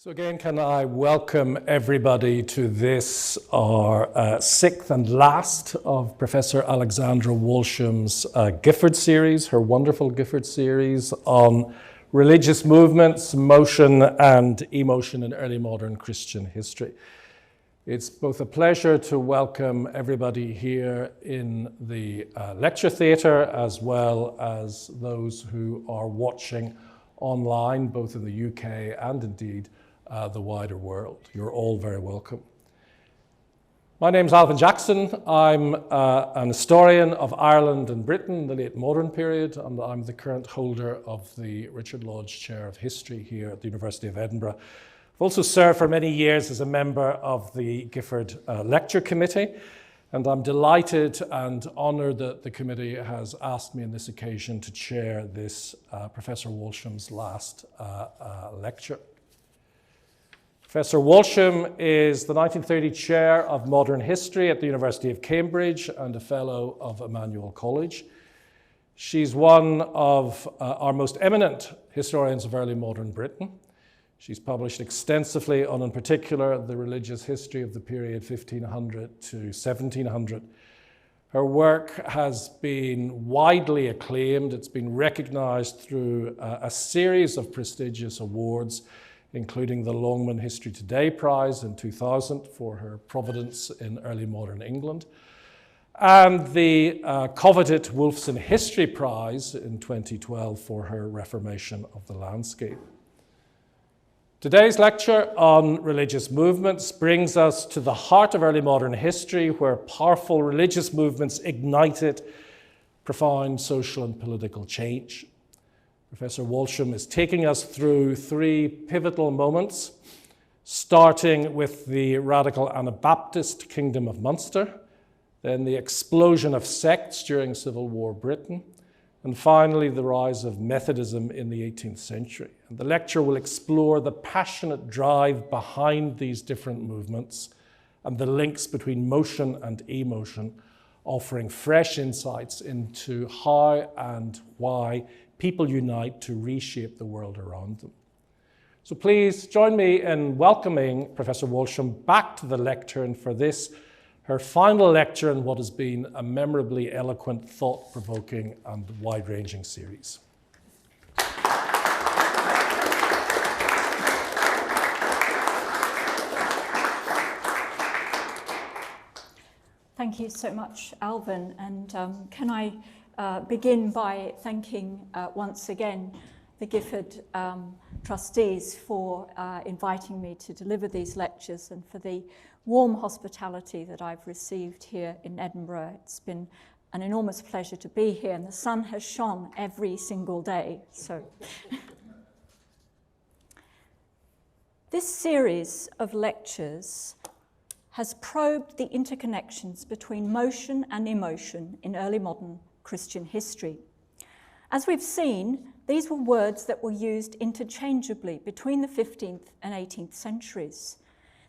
So again, can I welcome everybody to this, our sixth and last of Professor Alexandra Walsham's Gifford series, her wonderful Gifford series on religious movements, motion and emotion in early modern Christian history. It's both a pleasure to welcome everybody here in the lecture theatre as well as those who are watching online, both in the UK and indeed the wider world. You're all very welcome. My name's Alvin Jackson. I'm an historian of Ireland and Britain in the late modern period, and I'm the current holder of the Richard Lodge Chair of History here at the University of Edinburgh. I've also served for many years as a member of the Gifford Lecture Committee, and I'm delighted and honoured that the committee has asked me on this occasion to chair this Professor Walsham's last lecture. Professor Walsham is the 1930 Chair of Modern History at the University of Cambridge and a Fellow of Emmanuel College. She's one of our most eminent historians of early modern Britain. She's published extensively on, in particular, the religious history of the period 1500 to 1700. Her work has been widely acclaimed. It's been recognized through a series of prestigious awards, including the Longman History Today Prize in 2000 for her providence in early modern England, and the coveted Wolfson History Prize in 2012 for her Reformation of the landscape. Today's lecture on religious movements brings us to the heart of early modern history, where powerful religious movements ignited profound social and political change. Professor Walsham is taking us through three pivotal moments, starting with the radical Anabaptist Kingdom of Munster, then the explosion of sects during Civil War Britain, and finally the rise of Methodism in the 18th century. And the lecture will explore the passionate drive behind these different movements and the links between motion and emotion, offering fresh insights into how and why people unite to reshape the world around them. So please join me in welcoming Professor Walsham back to the lectern for this, her final lecture in what has been a memorably eloquent, thought-provoking and wide-ranging series. Thank you so much, Alvin. And can I begin by thanking once again the Gifford trustees for inviting me to deliver these lectures and for the warm hospitality that I've received here in Edinburgh. It's been an enormous pleasure to be here, and the sun has shone every single day. So this series of lectures has probed the interconnections between motion and emotion in early modern Christian history. As we've seen, these were words that were used interchangeably between the 15th and 18th centuries.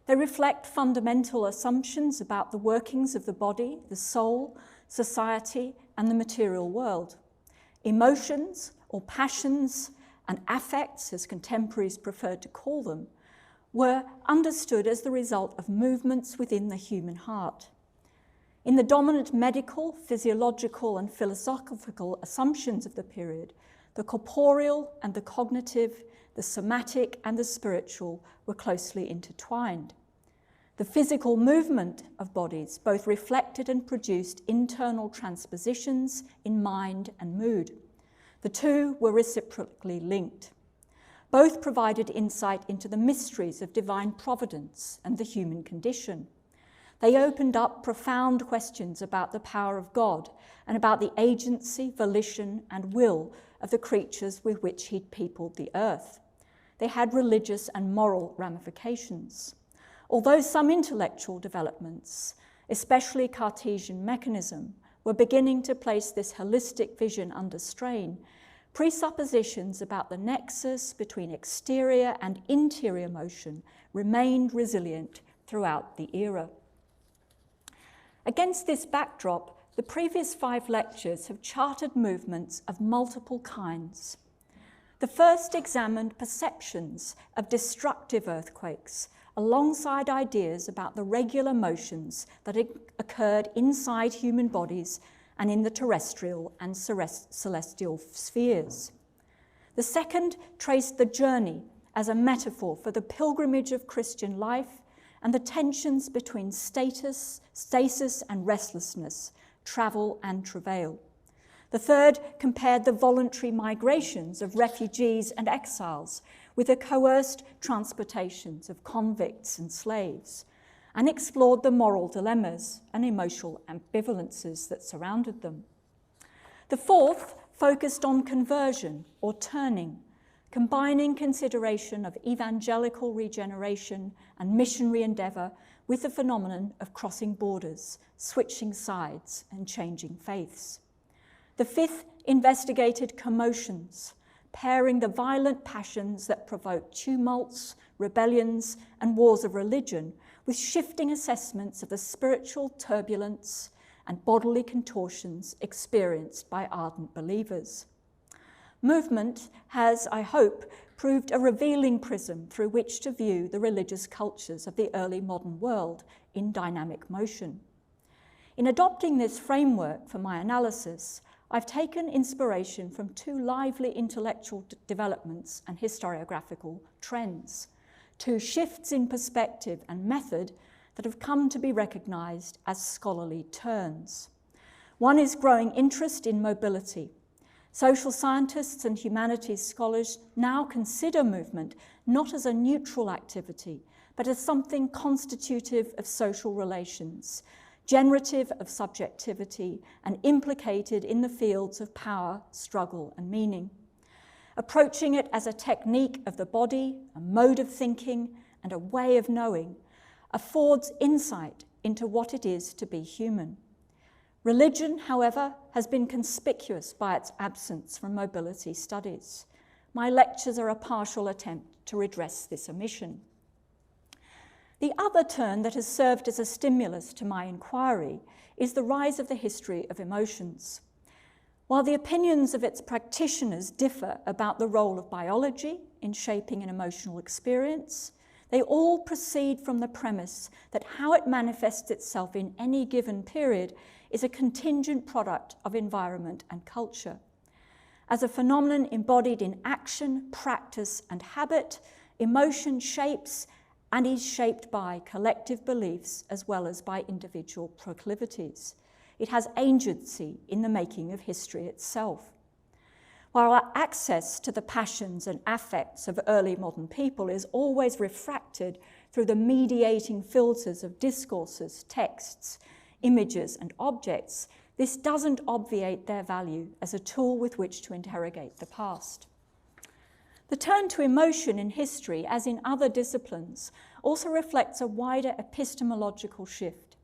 They reflect fundamental assumptions about the workings of the body, the soul, society, and the material world. Emotions, or passions, and affects, as contemporaries preferred to call them, were understood as the result of movements within the human heart. In the dominant medical, physiological, and philosophical assumptions of the period, the corporeal and the cognitive, the somatic and the spiritual were closely intertwined. The physical movement of bodies both reflected and produced internal transpositions in mind and mood. The two were reciprocally linked. Both provided insight into the mysteries of divine providence and the human condition. They opened up profound questions about the power of God and about the agency, volition, and will of the creatures with which he'd peopled the earth. They had religious and moral ramifications. Although some intellectual developments, especially Cartesian mechanism, were beginning to place this holistic vision under strain, presuppositions about the nexus between exterior and interior motion remained resilient throughout the era. Against this backdrop, the previous 5 lectures have charted movements of multiple kinds. The first examined perceptions of destructive earthquakes alongside ideas about the regular motions that occurred inside human bodies and in the terrestrial and celestial spheres. The second traced the journey as a metaphor for the pilgrimage of Christian life and the tensions between stasis and restlessness, travel and travail. The third compared the voluntary migrations of refugees and exiles with the coerced transportations of convicts and slaves, and explored the moral dilemmas and emotional ambivalences that surrounded them. The fourth focused on conversion or turning, combining consideration of evangelical regeneration and missionary endeavour with the phenomenon of crossing borders, switching sides and changing faiths. The fifth investigated commotions, pairing the violent passions that provoke tumults, rebellions, and wars of religion with shifting assessments of the spiritual turbulence and bodily contortions experienced by ardent believers. Movement has, I hope, proved a revealing prism through which to view the religious cultures of the early modern world in dynamic motion. In adopting this framework for my analysis, I've taken inspiration from two lively intellectual developments and historiographical trends, two shifts in perspective and method that have come to be recognised as scholarly turns. One is growing interest in mobility. Social scientists and humanities scholars now consider movement not as a neutral activity, but as something constitutive of social relations, generative of subjectivity, and implicated in the fields of power, struggle, and meaning. Approaching it as a technique of the body, a mode of thinking, and a way of knowing, affords insight into what it is to be human. Religion, however, has been conspicuous by its absence from mobility studies. My lectures are a partial attempt to redress this omission. The other turn that has served as a stimulus to my inquiry is the rise of the history of emotions. While the opinions of its practitioners differ about the role of biology in shaping an emotional experience, they all proceed from the premise that how it manifests itself in any given period is a contingent product of environment and culture. As a phenomenon embodied in action, practice, and habit, emotion shapes and is shaped by collective beliefs as well as by individual proclivities. It has agency in the making of history itself. While our access to the passions and affects of early modern people is always refracted through the mediating filters of discourses, texts, images, and objects, this doesn't obviate their value as a tool with which to interrogate the past. The turn to emotion in history, as in other disciplines, also reflects a wider epistemological shift,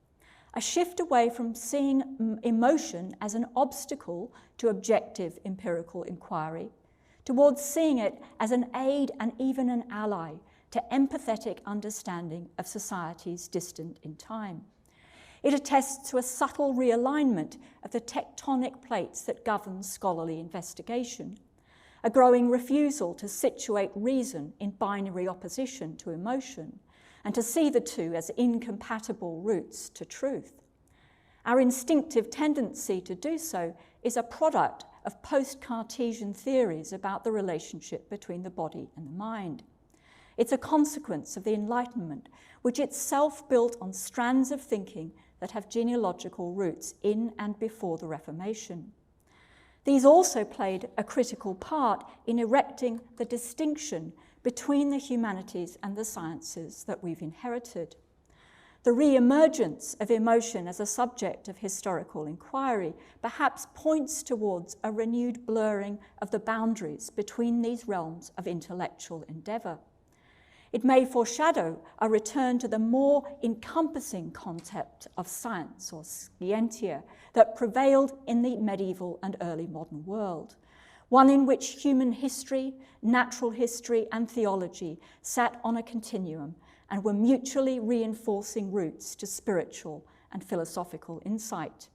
a shift away from seeing emotion as an obstacle to objective empirical inquiry, towards seeing it as an aid and even an ally to empathetic understanding of societies distant in time. It attests to a subtle realignment of the tectonic plates that govern scholarly investigation, a growing refusal to situate reason in binary opposition to emotion, and to see the two as incompatible routes to truth. Our instinctive tendency to do so is a product of post-Cartesian theories about the relationship between the body and the mind. It's a consequence of the Enlightenment, which itself built on strands of thinking that have genealogical roots in and before the Reformation. These also played a critical part in erecting the distinction between the humanities and the sciences that we've inherited. The re-emergence of emotion as a subject of historical inquiry perhaps points towards a renewed blurring of the boundaries between these realms of intellectual endeavour. It may foreshadow a return to the more encompassing concept of science or scientia that prevailed in the medieval and early modern world, one in which human history, natural history, and theology sat on a continuum and were mutually reinforcing routes to spiritual and philosophical insight.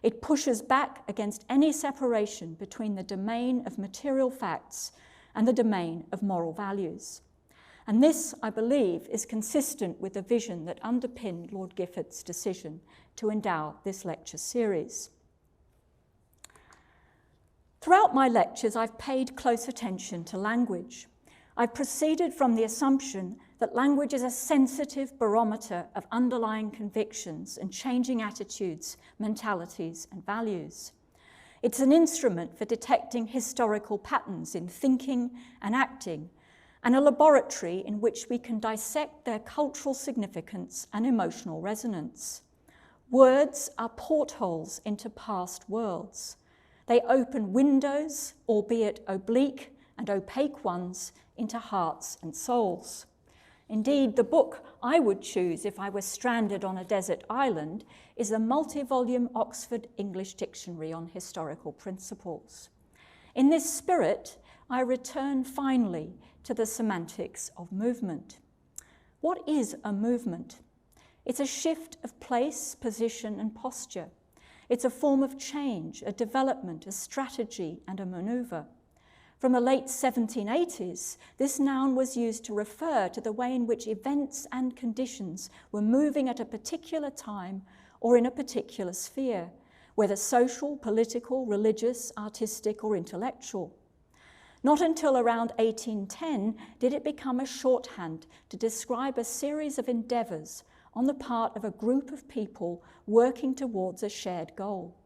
It pushes back against any separation between the domain of material facts and the domain of moral values. And this, I believe, is consistent with the vision that underpinned Lord Gifford's decision to endow this lecture series. Throughout my lectures, I've paid close attention to language. I've proceeded from the assumption that language is a sensitive barometer of underlying convictions and changing attitudes, mentalities, and values. It's an instrument for detecting historical patterns in thinking and acting, and a laboratory in which we can dissect their cultural significance and emotional resonance. Words are portholes into past worlds. They open windows, albeit oblique and opaque ones, into hearts and souls. Indeed, the book I would choose if I were stranded on a desert island is a multi-volume Oxford English Dictionary on Historical Principles. In this spirit, I return finally to the semantics of movement. What is a movement? It's a shift of place, position, and posture. It's a form of change, a development, a strategy, and a maneuver. From the late 1780s, this noun was used to refer to the way in which events and conditions were moving at a particular time or in a particular sphere, whether social, political, religious, artistic, or intellectual. Not until around 1810 did it become a shorthand to describe a series of endeavours on the part of a group of people working towards a shared goal,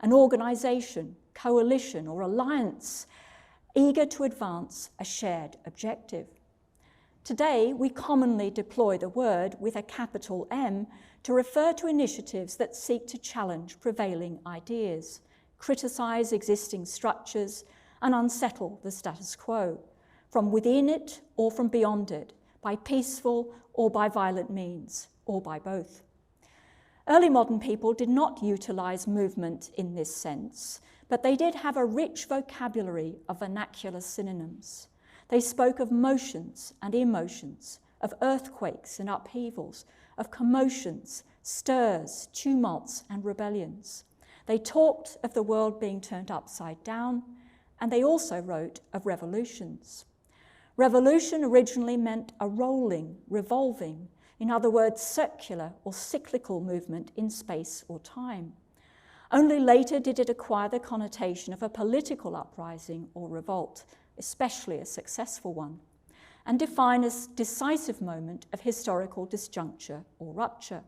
an organisation, coalition, or alliance eager to advance a shared objective. Today, we commonly deploy the word with a capital M to refer to initiatives that seek to challenge prevailing ideas, criticise existing structures, and unsettle the status quo, from within it or from beyond it, by peaceful or by violent means, or by both. Early modern people did not utilise movement in this sense, but they did have a rich vocabulary of vernacular synonyms. They spoke of motions and emotions, of earthquakes and upheavals, of commotions, stirs, tumults, and rebellions. They talked of the world being turned upside down, and they also wrote of revolutions. Revolution originally meant a rolling, revolving, in other words, circular or cyclical movement in space or time. Only later did it acquire the connotation of a political uprising or revolt, especially a successful one, and define a decisive moment of historical disjuncture or rupture.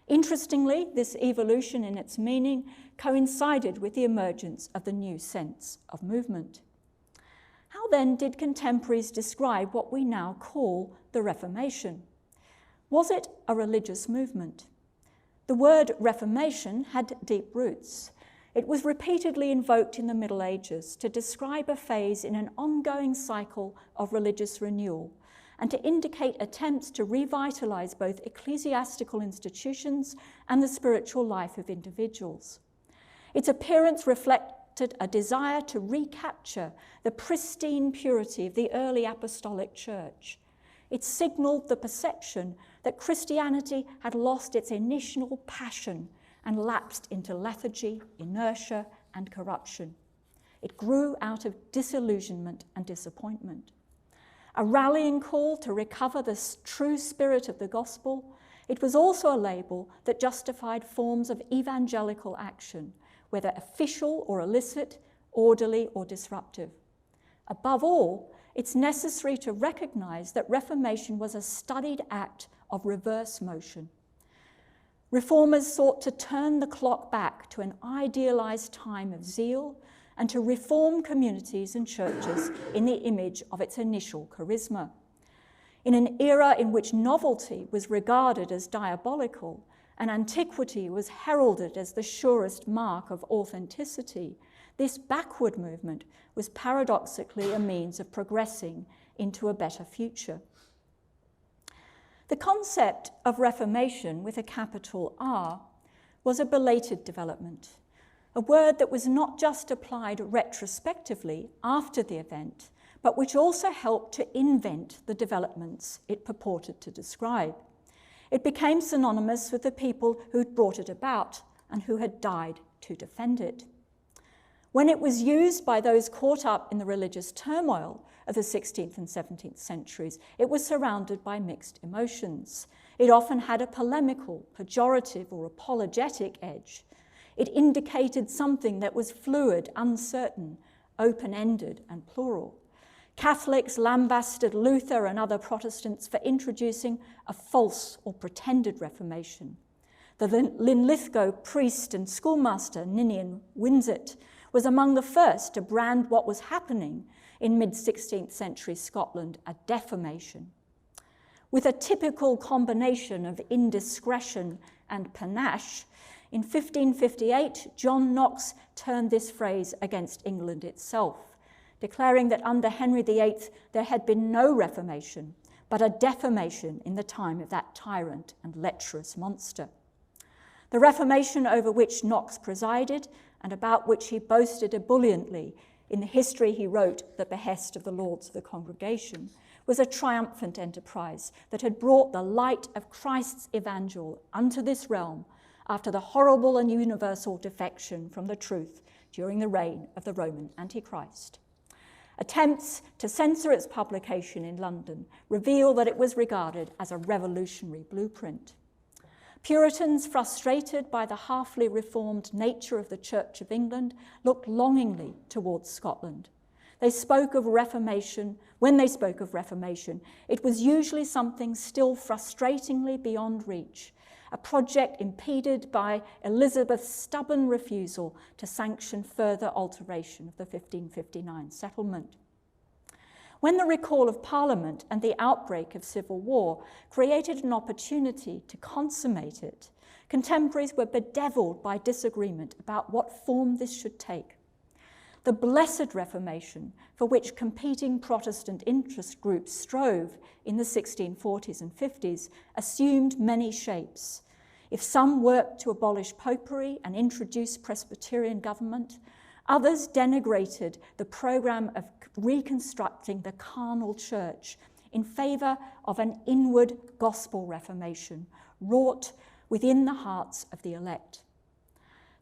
Interestingly, this evolution in its meaning coincided with the emergence of the new sense of movement. How then did contemporaries describe what we now call the Reformation? Was it a religious movement? The word Reformation had deep roots. It was repeatedly invoked in the Middle Ages to describe a phase in an ongoing cycle of religious renewal and to indicate attempts to revitalise both ecclesiastical institutions and the spiritual life of individuals. Its appearance reflected a desire to recapture the pristine purity of the early apostolic church. It signalled the perception that Christianity had lost its initial passion and lapsed into lethargy, inertia, and corruption. It grew out of disillusionment and disappointment. A rallying call to recover the true spirit of the gospel, it was also a label that justified forms of evangelical action, whether official or illicit, orderly or disruptive. Above all, it's necessary to recognise that Reformation was a studied act of reverse motion. Reformers sought to turn the clock back to an idealised time of zeal and to reform communities and churches in the image of its initial charisma. In an era in which novelty was regarded as diabolical and antiquity was heralded as the surest mark of authenticity, this backward movement was paradoxically a means of progressing into a better future. The concept of Reformation with a capital R was a belated development, a word that was not just applied retrospectively after the event, but which also helped to invent the developments it purported to describe. It became synonymous with the people who'd brought it about and who had died to defend it. When it was used by those caught up in the religious turmoil of the 16th and 17th centuries, it was surrounded by mixed emotions. It often had a polemical, pejorative, or apologetic edge. It indicated something that was fluid, uncertain, open-ended, and plural. Catholics lambasted Luther and other Protestants for introducing a false or pretended Reformation. The Linlithgow priest and schoolmaster Ninian Winzet was among the first to brand what was happening in mid-16th century Scotland a defamation. With a typical combination of indiscretion and panache, in 1558, John Knox turned this phrase against England itself, declaring that under Henry VIII there had been no Reformation, but a defamation in the time of that tyrant and lecherous monster. The Reformation over which Knox presided, and about which he boasted ebulliently in the history he wrote at the behest of the Lords of the Congregation, was a triumphant enterprise that had brought the light of Christ's evangel unto this realm after the horrible and universal defection from the truth during the reign of the Roman Antichrist. Attempts to censor its publication in London reveal that it was regarded as a revolutionary blueprint. Puritans, frustrated by the halfly reformed nature of the Church of England, looked longingly towards Scotland. They spoke of Reformation. When they spoke of Reformation, it was usually something still frustratingly beyond reach, a project impeded by Elizabeth's stubborn refusal to sanction further alteration of the 1559 settlement. When the recall of Parliament and the outbreak of civil war created an opportunity to consummate it, contemporaries were bedevilled by disagreement about what form this should take. The Blessed Reformation, for which competing Protestant interest groups strove in the 1640s and 50s, assumed many shapes. If some worked to abolish popery and introduce Presbyterian government, others denigrated the program of reconstructing the carnal church in favour of an inward gospel reformation wrought within the hearts of the elect.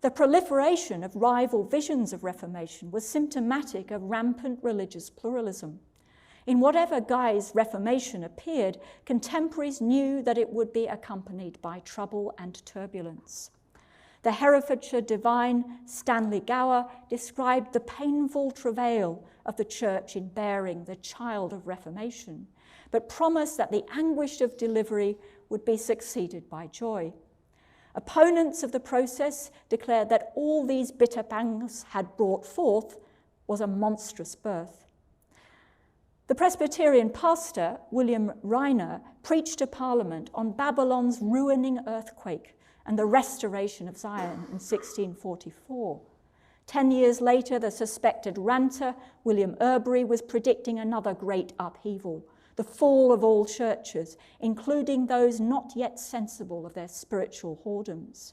The proliferation of rival visions of Reformation was symptomatic of rampant religious pluralism. In whatever guise Reformation appeared, contemporaries knew that it would be accompanied by trouble and turbulence. The Herefordshire divine Stanley Gower described the painful travail of the church in bearing the child of Reformation, but promised that the anguish of delivery would be succeeded by joy. Opponents of the process declared that all these bitter pangs had brought forth was a monstrous birth. The Presbyterian pastor, William Ryner, preached to Parliament on Babylon's ruining earthquake and the restoration of Zion in 1644. 10 years later, the suspected ranter, William Erbary, was predicting another great upheaval, the fall of all churches, including those not yet sensible of their spiritual whoredoms.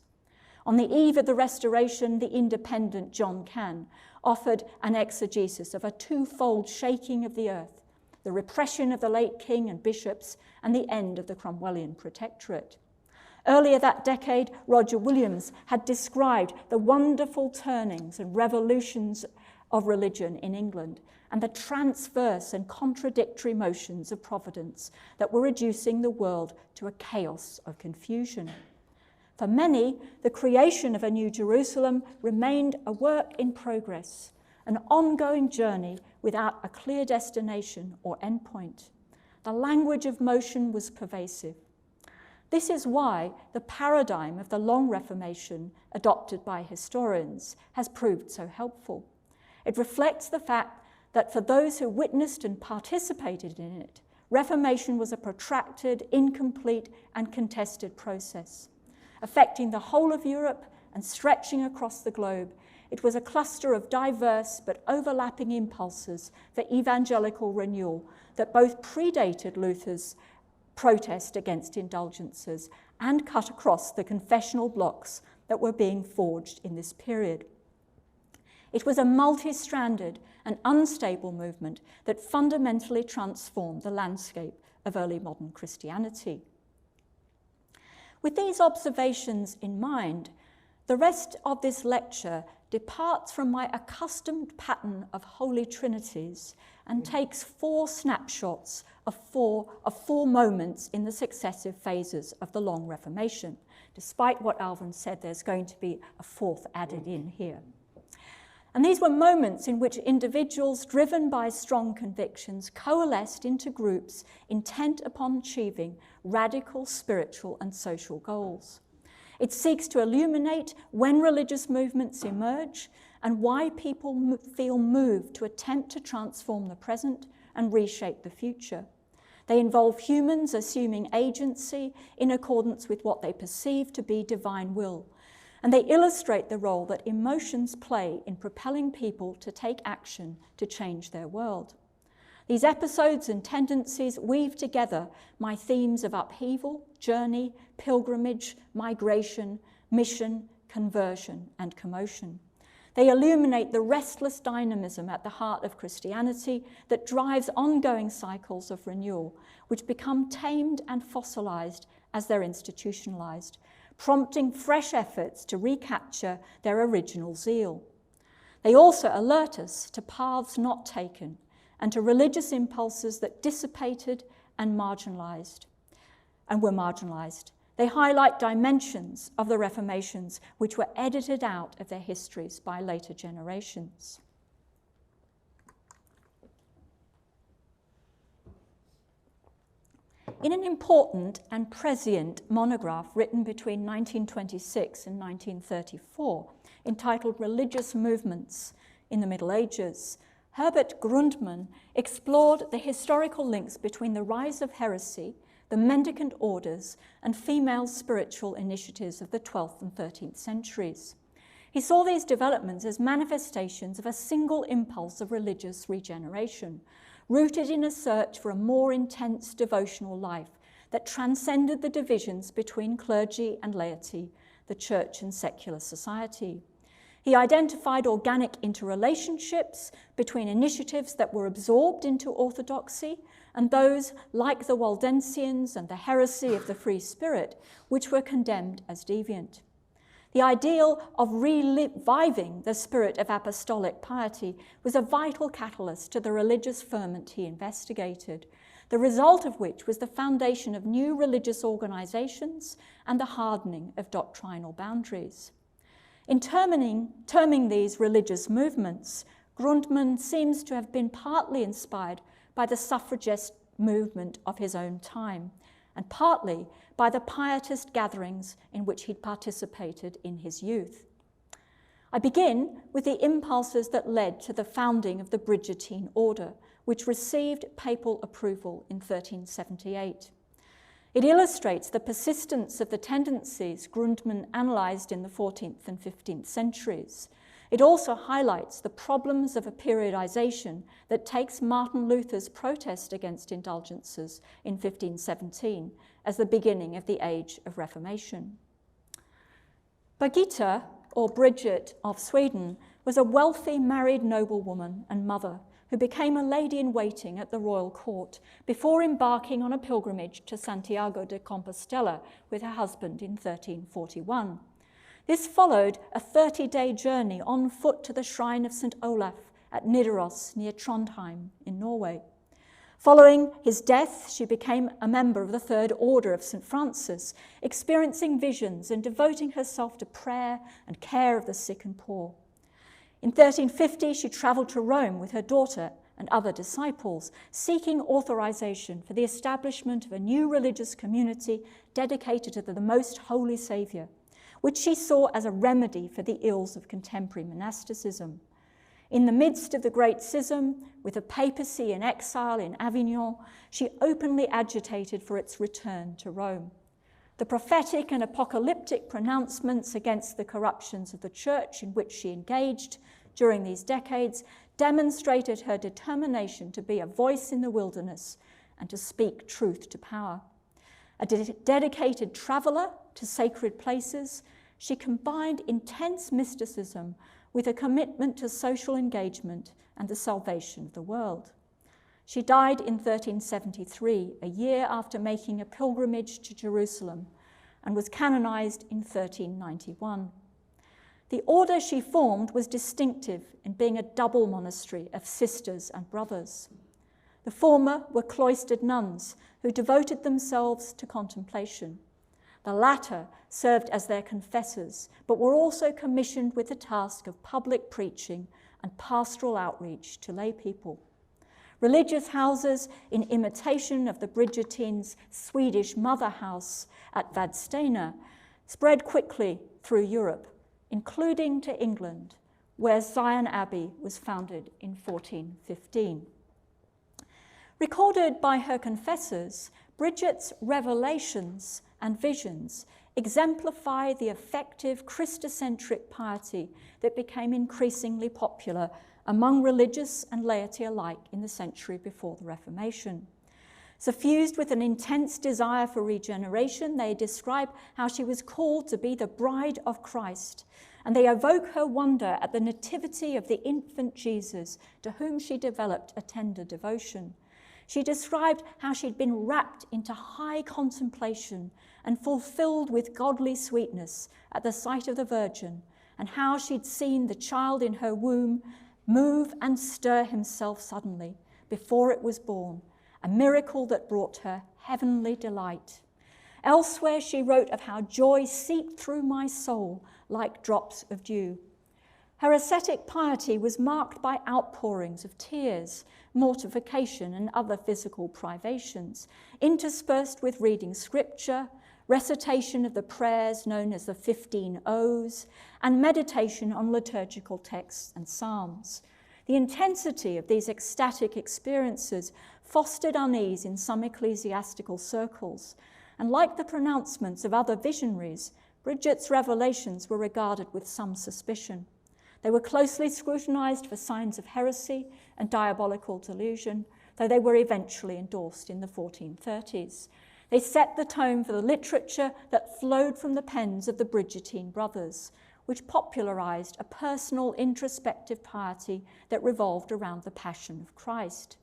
On the eve of the Restoration, the independent John Cann offered an exegesis of a twofold shaking of the earth, the repression of the late king and bishops, and the end of the Cromwellian protectorate. Earlier that decade, Roger Williams had described the wonderful turnings and revolutions of religion in England and the transverse and contradictory motions of providence that were reducing the world to a chaos of confusion. For many, the creation of a new Jerusalem remained a work in progress, an ongoing journey without a clear destination or endpoint. The language of motion was pervasive. This is why the paradigm of the Long Reformation, adopted by historians, has proved so helpful. It reflects the fact that for those who witnessed and participated in it, Reformation was a protracted, incomplete, and contested process. Affecting the whole of Europe and stretching across the globe, it was a cluster of diverse but overlapping impulses for evangelical renewal that both predated Luther's protest against indulgences and cut across the confessional blocks that were being forged in this period. It was a multi-stranded and unstable movement that fundamentally transformed the landscape of early modern Christianity. With these observations in mind, the rest of this lecture departs from my accustomed pattern of holy trinities and takes 4 snapshots of four moments in the successive phases of the long Reformation. Despite what Alvin said, there's going to be a 4th added in here. And these were moments in which individuals driven by strong convictions coalesced into groups intent upon achieving radical spiritual and social goals. It seeks to illuminate when religious movements emerge and why people feel moved to attempt to transform the present and reshape the future. They involve humans assuming agency in accordance with what they perceive to be divine will, and they illustrate the role that emotions play in propelling people to take action to change their world. These episodes and tendencies weave together my themes of upheaval, journey, pilgrimage, migration, mission, conversion, and commotion. They illuminate the restless dynamism at the heart of Christianity that drives ongoing cycles of renewal, which become tamed and fossilized as they're institutionalized, prompting fresh efforts to recapture their original zeal. They also alert us to paths not taken and to religious impulses that dissipated and were marginalized. They highlight dimensions of the Reformations which were edited out of their histories by later generations. In an important and prescient monograph written between 1926 and 1934, entitled Religious Movements in the Middle Ages, Herbert Grundmann explored the historical links between the rise of heresy, the mendicant orders, and female spiritual initiatives of the 12th and 13th centuries. He saw these developments as manifestations of a single impulse of religious regeneration, rooted in a search for a more intense devotional life that transcended the divisions between clergy and laity, the church and secular society. He identified organic interrelationships between initiatives that were absorbed into orthodoxy and those, like the Waldensians and the heresy of the free spirit, which were condemned as deviant. The ideal of reviving the spirit of apostolic piety was a vital catalyst to the religious ferment he investigated, the result of which was the foundation of new religious organizations and the hardening of doctrinal boundaries. In terming these religious movements, Grundmann seems to have been partly inspired by the suffragist movement of his own time, and partly by the pietist gatherings in which he'd participated in his youth. I begin with the impulses that led to the founding of the Bridgetine order, which received papal approval in 1378. It illustrates the persistence of the tendencies Grundmann analysed in the 14th and 15th centuries. It also highlights the problems of a periodization that takes Martin Luther's protest against indulgences in 1517 as the beginning of the age of Reformation. Birgitta, or Bridget of Sweden, was a wealthy married noblewoman and mother who became a lady-in-waiting at the royal court before embarking on a pilgrimage to Santiago de Compostela with her husband in 1341. This followed a 30-day journey on foot to the shrine of St. Olaf at Nidaros near Trondheim in Norway. Following his death, she became a member of the Third Order of St. Francis, experiencing visions and devoting herself to prayer and care of the sick and poor. In 1350, she travelled to Rome with her daughter and other disciples, seeking authorization for the establishment of a new religious community dedicated to the Most Holy Saviour, which she saw as a remedy for the ills of contemporary monasticism. In the midst of the Great Schism, with the papacy in exile in Avignon, she openly agitated for its return to Rome. The prophetic and apocalyptic pronouncements against the corruptions of the church in which she engaged during these decades demonstrated her determination to be a voice in the wilderness and to speak truth to power. A dedicated traveller to sacred places, she combined intense mysticism with a commitment to social engagement and the salvation of the world. She died in 1373, a year after making a pilgrimage to Jerusalem, and was canonized in 1391. The order she formed was distinctive in being a double monastery of sisters and brothers. The former were cloistered nuns who devoted themselves to contemplation. The latter served as their confessors, but were also commissioned with the task of public preaching and pastoral outreach to lay people. Religious houses, in imitation of the Bridgetine's Swedish mother house at Vadstena, spread quickly through Europe, including to England, where Zion Abbey was founded in 1415. Recorded by her confessors, Bridget's revelations and visions exemplify the effective Christocentric piety that became increasingly popular among religious and laity alike in the century before the Reformation. Suffused with an intense desire for regeneration, they describe how she was called to be the bride of Christ, and they evoke her wonder at the nativity of the infant Jesus, to whom she developed a tender devotion. She described how she'd been wrapped into high contemplation and fulfilled with godly sweetness at the sight of the Virgin, and how she'd seen the child in her womb move and stir himself suddenly before it was born, a miracle that brought her heavenly delight. Elsewhere, she wrote of how joy seeped through my soul like drops of dew. Her ascetic piety was marked by outpourings of tears, mortification, and other physical privations, interspersed with reading scripture, recitation of the prayers known as the 15 O's, and meditation on liturgical texts and psalms. The intensity of these ecstatic experiences fostered unease in some ecclesiastical circles, and like the pronouncements of other visionaries, Bridget's revelations were regarded with some suspicion. They were closely scrutinized for signs of heresy and diabolical delusion, though they were eventually endorsed in the 1430s. They set the tone for the literature that flowed from the pens of the Bridgetine brothers, which popularized a personal, introspective piety that revolved around the Passion of Christ.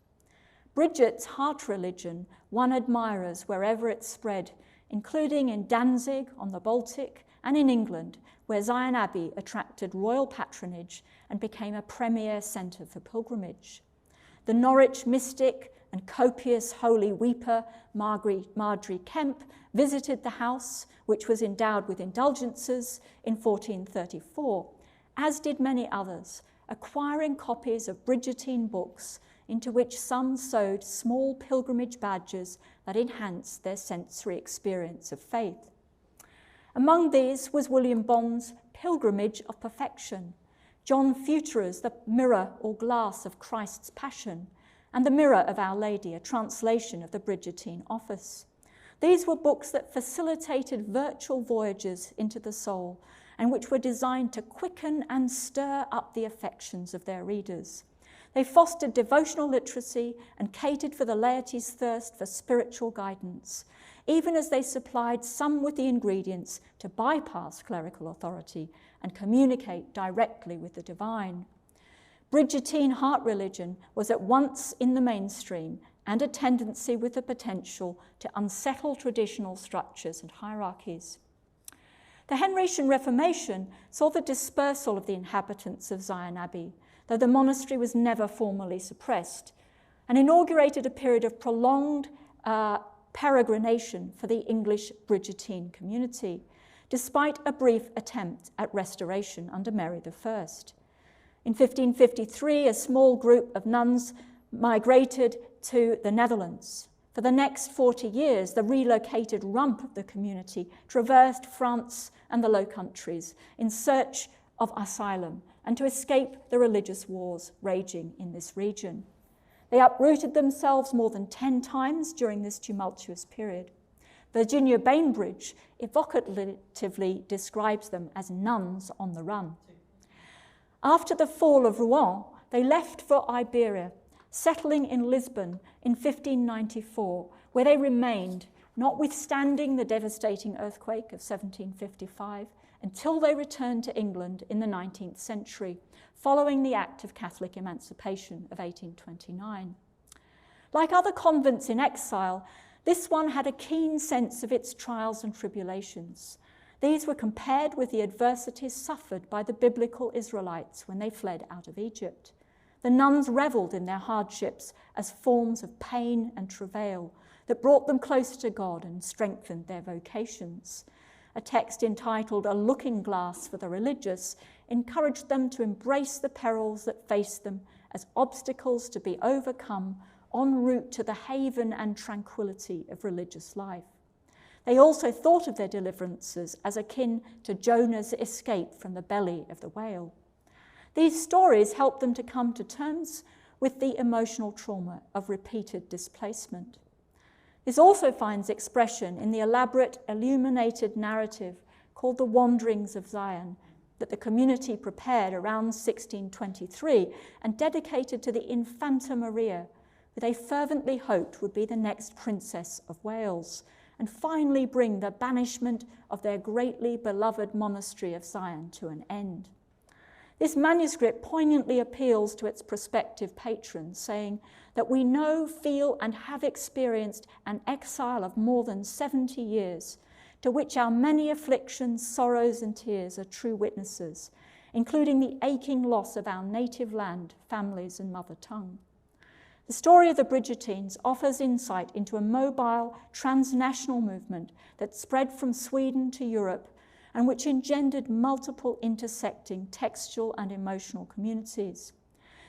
Bridget's heart religion won admirers wherever it spread, including in Danzig on the Baltic and in England, where Zion Abbey attracted royal patronage and became a premier centre for pilgrimage. The Norwich mystic and copious holy weeper Margery Kemp visited the house, which was endowed with indulgences, in 1434, as did many others, acquiring copies of Bridgetine books into which some sewed small pilgrimage badges that enhanced their sensory experience of faith. Among these was William Bond's Pilgrimage of Perfection, John Futera's The Mirror or Glass of Christ's Passion, and The Mirror of Our Lady, a translation of the Bridgetine Office. These were books that facilitated virtual voyages into the soul and which were designed to quicken and stir up the affections of their readers. They fostered devotional literacy and catered for the laity's thirst for spiritual guidance, even as they supplied some with the ingredients to bypass clerical authority and communicate directly with the divine. Bridgetine heart religion was at once in the mainstream and a tendency with the potential to unsettle traditional structures and hierarchies. The Henrician Reformation saw the dispersal of the inhabitants of Zion Abbey, though the monastery was never formally suppressed, and inaugurated a period of prolonged peregrination for the English Bridgetine community, despite a brief attempt at restoration under Mary I. In 1553, a small group of nuns migrated to the Netherlands. For the next 40 years, the relocated rump of the community traversed France and the Low Countries in search of asylum and to escape the religious wars raging in this region. They uprooted themselves more than 10 times during this tumultuous period. Virginia Bainbridge evocatively describes them as nuns on the run. After the fall of Rouen, they left for Iberia, settling in Lisbon in 1594, where they remained, notwithstanding the devastating earthquake of 1755, until they returned to England in the 19th century, following the Act of Catholic Emancipation of 1829. Like other convents in exile, this one had a keen sense of its trials and tribulations. These were compared with the adversities suffered by the biblical Israelites when they fled out of Egypt. The nuns revelled in their hardships as forms of pain and travail that brought them closer to God and strengthened their vocations. A text entitled A Looking Glass for the Religious encouraged them to embrace the perils that faced them as obstacles to be overcome en route to the haven and tranquility of religious life. They also thought of their deliverances as akin to Jonah's escape from the belly of the whale. These stories helped them to come to terms with the emotional trauma of repeated displacement. This also finds expression in the elaborate, illuminated narrative called The Wanderings of Zion that the community prepared around 1623 and dedicated to the Infanta Maria, who they fervently hoped would be the next Princess of Wales, and finally bring the banishment of their greatly beloved monastery of Zion to an end. This manuscript poignantly appeals to its prospective patrons, saying that we know, feel, and have experienced an exile of more than 70 years, to which our many afflictions, sorrows, and tears are true witnesses, including the aching loss of our native land, families, and mother tongue. The story of the Bridgetines offers insight into a mobile, transnational movement that spread from Sweden to Europe and which engendered multiple intersecting textual and emotional communities.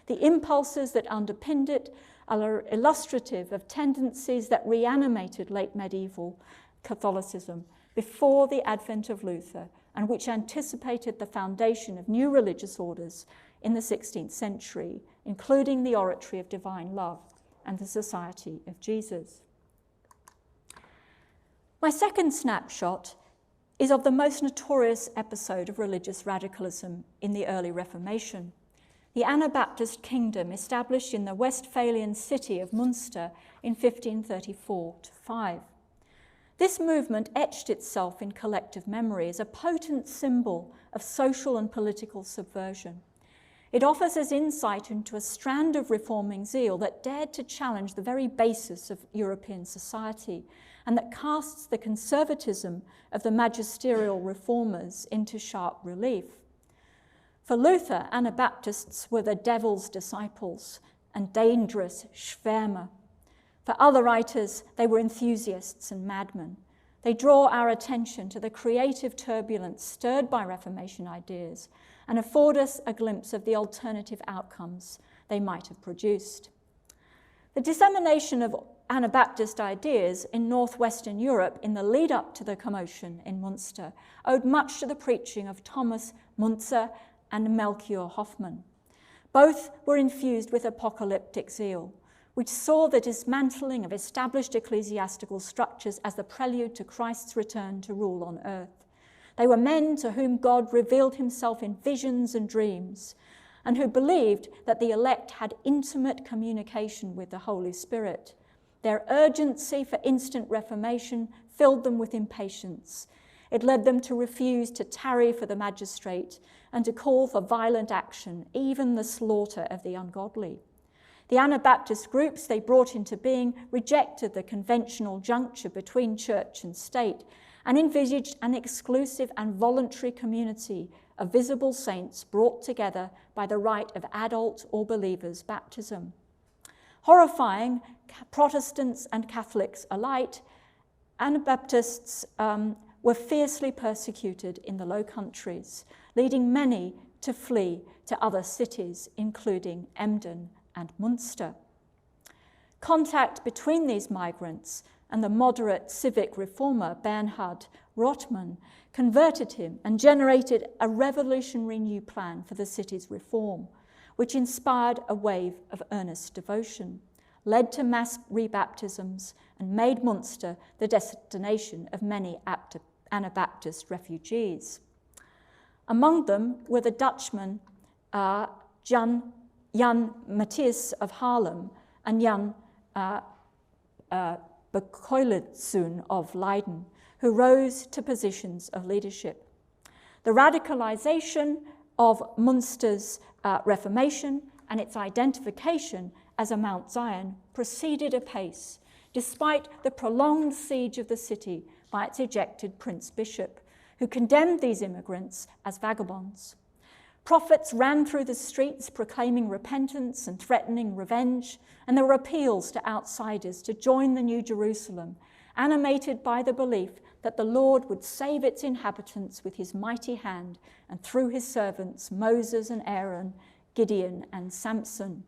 The impulses that underpinned it are illustrative of tendencies that reanimated late medieval Catholicism before the advent of Luther and which anticipated the foundation of new religious orders in the 16th century, including the Oratory of Divine Love and the Society of Jesus. My second snapshot is of the most notorious episode of religious radicalism in the early Reformation, the Anabaptist kingdom established in the Westphalian city of Münster in 1534-5. This movement etched itself in collective memory as a potent symbol of social and political subversion. It offers us insight into a strand of reforming zeal that dared to challenge the very basis of European society and that casts the conservatism of the magisterial reformers into sharp relief. For Luther, Anabaptists were the devil's disciples and dangerous Schwärmer. For other writers, they were enthusiasts and madmen. They draw our attention to the creative turbulence stirred by Reformation ideas and afford us a glimpse of the alternative outcomes they might have produced. The dissemination of Anabaptist ideas in northwestern Europe in the lead-up to the commotion in Münster owed much to the preaching of Thomas Müntzer and Melchior Hoffmann. Both were infused with apocalyptic zeal, which saw the dismantling of established ecclesiastical structures as the prelude to Christ's return to rule on earth. They were men to whom God revealed himself in visions and dreams, and who believed that the elect had intimate communication with the Holy Spirit. Their urgency for instant reformation filled them with impatience. It led them to refuse to tarry for the magistrate and to call for violent action, even the slaughter of the ungodly. The Anabaptist groups they brought into being rejected the conventional juncture between church and state and envisaged an exclusive and voluntary community of visible saints brought together by the rite of adult or believers' baptism. Horrifying Protestants and Catholics alike, Anabaptists were fiercely persecuted in the Low Countries, leading many to flee to other cities, including Emden and Münster. Contact between these migrants and the moderate civic reformer Bernhard Rothmann converted him and generated a revolutionary new plan for the city's reform, which inspired a wave of earnest devotion, led to mass rebaptisms, and made Münster the destination of many Anabaptist refugees. Among them were the Dutchmen Jan Matthias of Haarlem and Jan Bekoiletszoon of Leiden, who rose to positions of leadership. The radicalization of Münster's Reformation and its identification as a Mount Zion proceeded apace, despite the prolonged siege of the city by its ejected Prince Bishop, who condemned these immigrants as vagabonds. Prophets ran through the streets proclaiming repentance and threatening revenge, and there were appeals to outsiders to join the New Jerusalem, animated by the belief that the Lord would save its inhabitants with his mighty hand and through his servants Moses and Aaron, Gideon and Samson.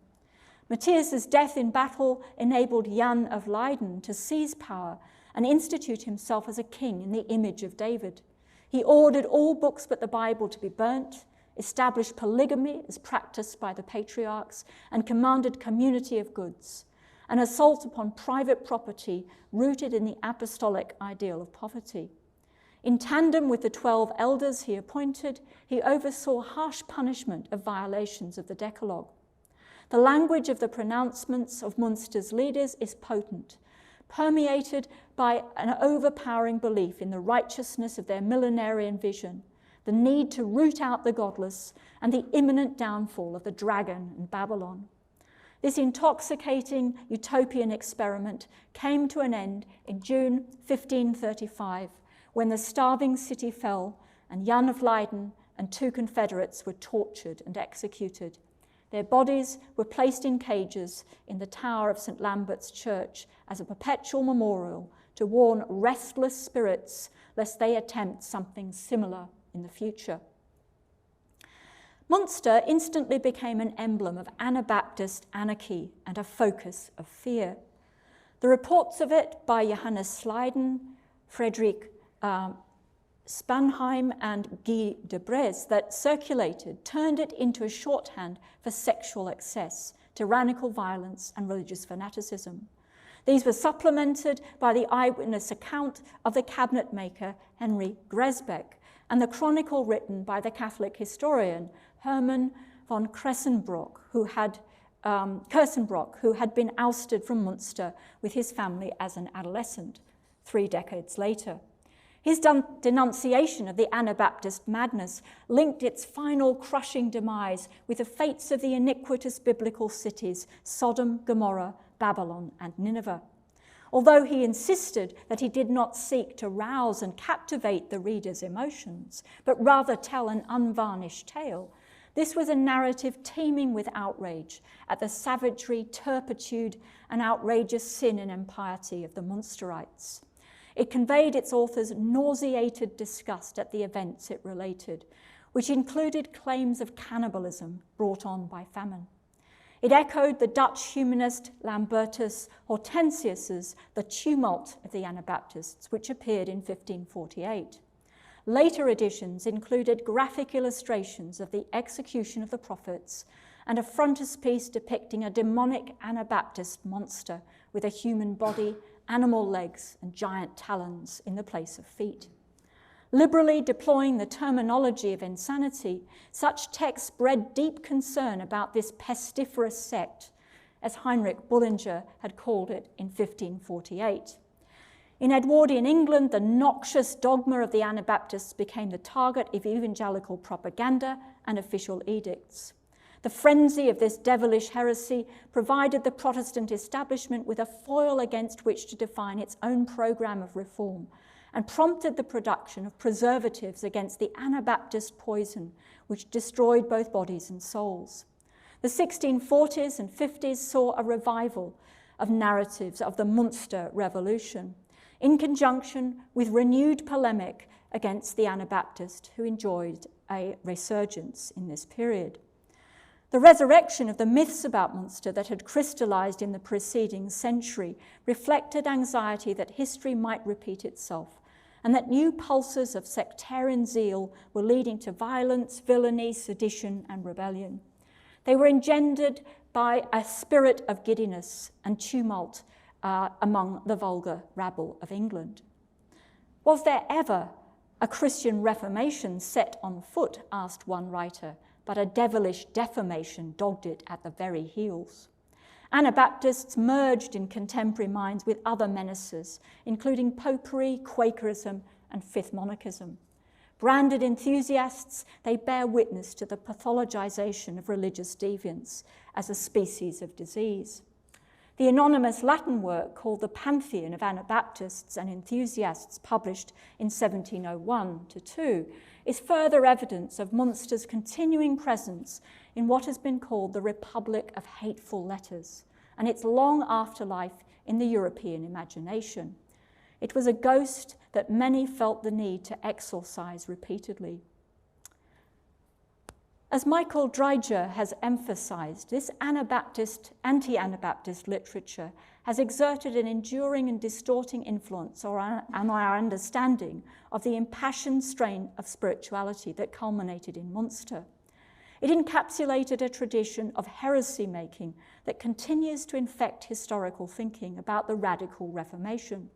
Matthias's death in battle enabled Jan of Leiden to seize power and institute himself as a king in the image of David. He ordered all books but the Bible to be burnt, established polygamy as practiced by the patriarchs, and commanded community of goods, an assault upon private property rooted in the apostolic ideal of poverty. In tandem with the 12 elders he appointed, he oversaw harsh punishment of violations of the Decalogue. The language of the pronouncements of Münster's leaders is potent, permeated by an overpowering belief in the righteousness of their millenarian vision, the need to root out the godless, and the imminent downfall of the dragon and Babylon. This intoxicating utopian experiment came to an end in June 1535, when the starving city fell and Jan of Leiden and 2 confederates were tortured and executed. Their bodies were placed in cages in the tower of St. Lambert's Church as a perpetual memorial to warn restless spirits lest they attempt something similar in the future. Münster instantly became an emblem of Anabaptist anarchy and a focus of fear. The reports of it by Johannes Sleiden, Friedrich Spanheim and Guy de Brez that circulated turned it into a shorthand for sexual excess, tyrannical violence and religious fanaticism. These were supplemented by the eyewitness account of the cabinet maker Henry Gresbeck and the chronicle written by the Catholic historian Hermann von Kersenbrock, who had been ousted from Münster with his family as an adolescent 3 decades later. His denunciation of the Anabaptist madness linked its final crushing demise with the fates of the iniquitous biblical cities Sodom, Gomorrah, Babylon, and Nineveh. Although he insisted that he did not seek to rouse and captivate the reader's emotions, but rather tell an unvarnished tale, this was a narrative teeming with outrage at the savagery, turpitude, and outrageous sin and impiety of the Münsterites. It conveyed its author's nauseated disgust at the events it related, which included claims of cannibalism brought on by famine. It echoed the Dutch humanist Lambertus Hortensius's The Tumult of the Anabaptists, which appeared in 1548. Later editions included graphic illustrations of the execution of the prophets and a frontispiece depicting a demonic Anabaptist monster with a human body, animal legs, and giant talons in the place of feet. Liberally deploying the terminology of insanity, such texts bred deep concern about this pestiferous sect, as Heinrich Bullinger had called it in 1548. In Edwardian England, the noxious dogma of the Anabaptists became the target of evangelical propaganda and official edicts. The frenzy of this devilish heresy provided the Protestant establishment with a foil against which to define its own program of reform, and prompted the production of preservatives against the Anabaptist poison, which destroyed both bodies and souls. The 1640s and 50s saw a revival of narratives of the Münster Revolution, in conjunction with renewed polemic against the Anabaptist, who enjoyed a resurgence in this period. The resurrection of the myths about Münster that had crystallized in the preceding century reflected anxiety that history might repeat itself, and that new pulses of sectarian zeal were leading to violence, villainy, sedition, and rebellion. They were engendered by a spirit of giddiness and tumult among the vulgar rabble of England. Was there ever a Christian Reformation set on foot, asked one writer, but a devilish defamation dogged it at the very heels. Anabaptists merged in contemporary minds with other menaces, including popery, Quakerism, and Fifth Monarchism. Branded enthusiasts, they bear witness to the pathologization of religious deviance as a species of disease. The anonymous Latin work called the Pantheon of Anabaptists and Enthusiasts, published in 1701-2, is further evidence of Münster's continuing presence in what has been called the Republic of Hateful Letters, and its long afterlife in the European imagination. It was a ghost that many felt the need to exorcise repeatedly. As Michael Dreiger has emphasized, this anti-Anabaptist literature has exerted an enduring and distorting influence on our understanding of the impassioned strain of spirituality that culminated in Münster. It encapsulated a tradition of heresy-making that continues to infect historical thinking about the radical Reformation,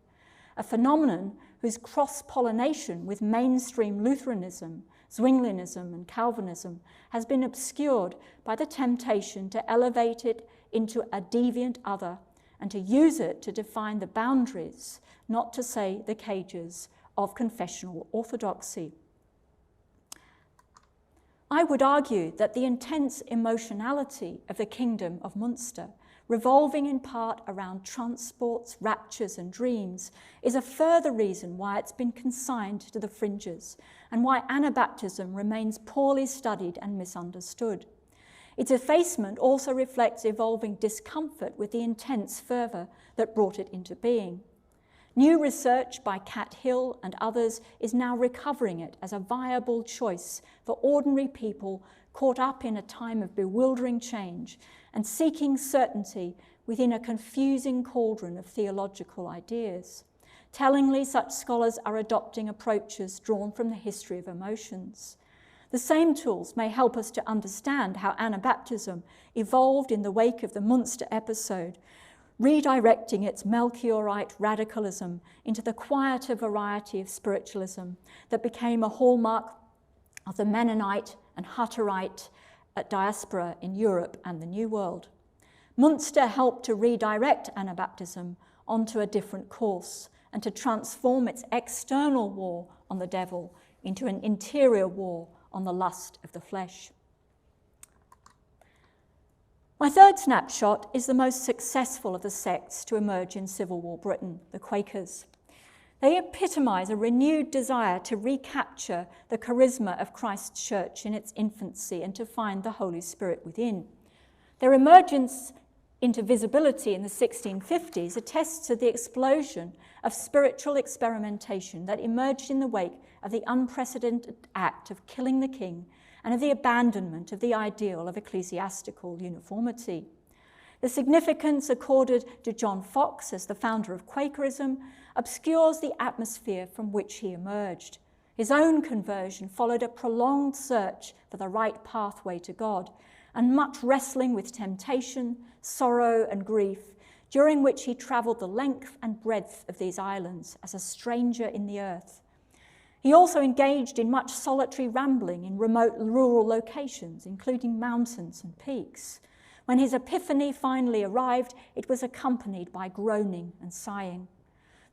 a phenomenon whose cross-pollination with mainstream Lutheranism, Zwinglianism and Calvinism has been obscured by the temptation to elevate it into a deviant other and to use it to define the boundaries, not to say the cages, of confessional orthodoxy. I would argue that the intense emotionality of the Kingdom of Münster, revolving in part around transports, raptures and dreams, is a further reason why it's been consigned to the fringes and why Anabaptism remains poorly studied and misunderstood. Its effacement also reflects evolving discomfort with the intense fervour that brought it into being. New research by Cat Hill and others is now recovering it as a viable choice for ordinary people caught up in a time of bewildering change and seeking certainty within a confusing cauldron of theological ideas. Tellingly, such scholars are adopting approaches drawn from the history of emotions. The same tools may help us to understand how Anabaptism evolved in the wake of the Münster episode, redirecting its Melchiorite radicalism into the quieter variety of spiritualism that became a hallmark of the Mennonite and Hutterite diaspora in Europe and the New World. Münster helped to redirect Anabaptism onto a different course and to transform its external war on the devil into an interior war on the lust of the flesh. My third snapshot is the most successful of the sects to emerge in Civil War Britain, the Quakers. They epitomise a renewed desire to recapture the charisma of Christ's church in its infancy and to find the Holy Spirit within. Their emergence into visibility in the 1650s attests to the explosion of spiritual experimentation that emerged in the wake of the unprecedented act of killing the king and of the abandonment of the ideal of ecclesiastical uniformity. The significance accorded to John Fox as the founder of Quakerism obscures the atmosphere from which he emerged. His own conversion followed a prolonged search for the right pathway to God and much wrestling with temptation, sorrow and grief, during which he travelled the length and breadth of these islands as a stranger in the earth. He also engaged in much solitary rambling in remote rural locations, including mountains and peaks. When his epiphany finally arrived, it was accompanied by groaning and sighing.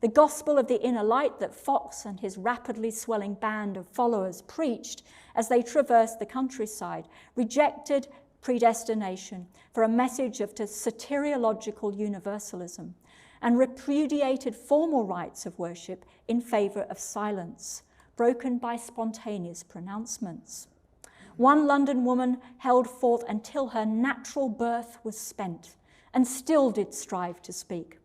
The gospel of the inner light that Fox and his rapidly swelling band of followers preached as they traversed the countryside rejected predestination for a message of soteriological universalism and repudiated formal rites of worship in favour of silence, broken by spontaneous pronouncements. One London woman held forth until her natural birth was spent and still did strive to speak.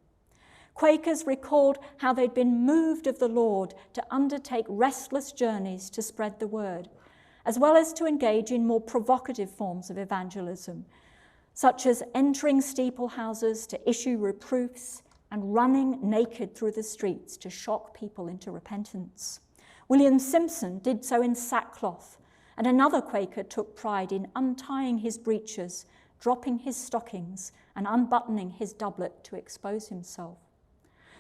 Quakers recalled how they'd been moved of the Lord to undertake restless journeys to spread the word, as well as to engage in more provocative forms of evangelism, such as entering steeplehouses to issue reproofs and running naked through the streets to shock people into repentance. William Simpson did so in sackcloth, and another Quaker took pride in untying his breeches, dropping his stockings, and unbuttoning his doublet to expose himself.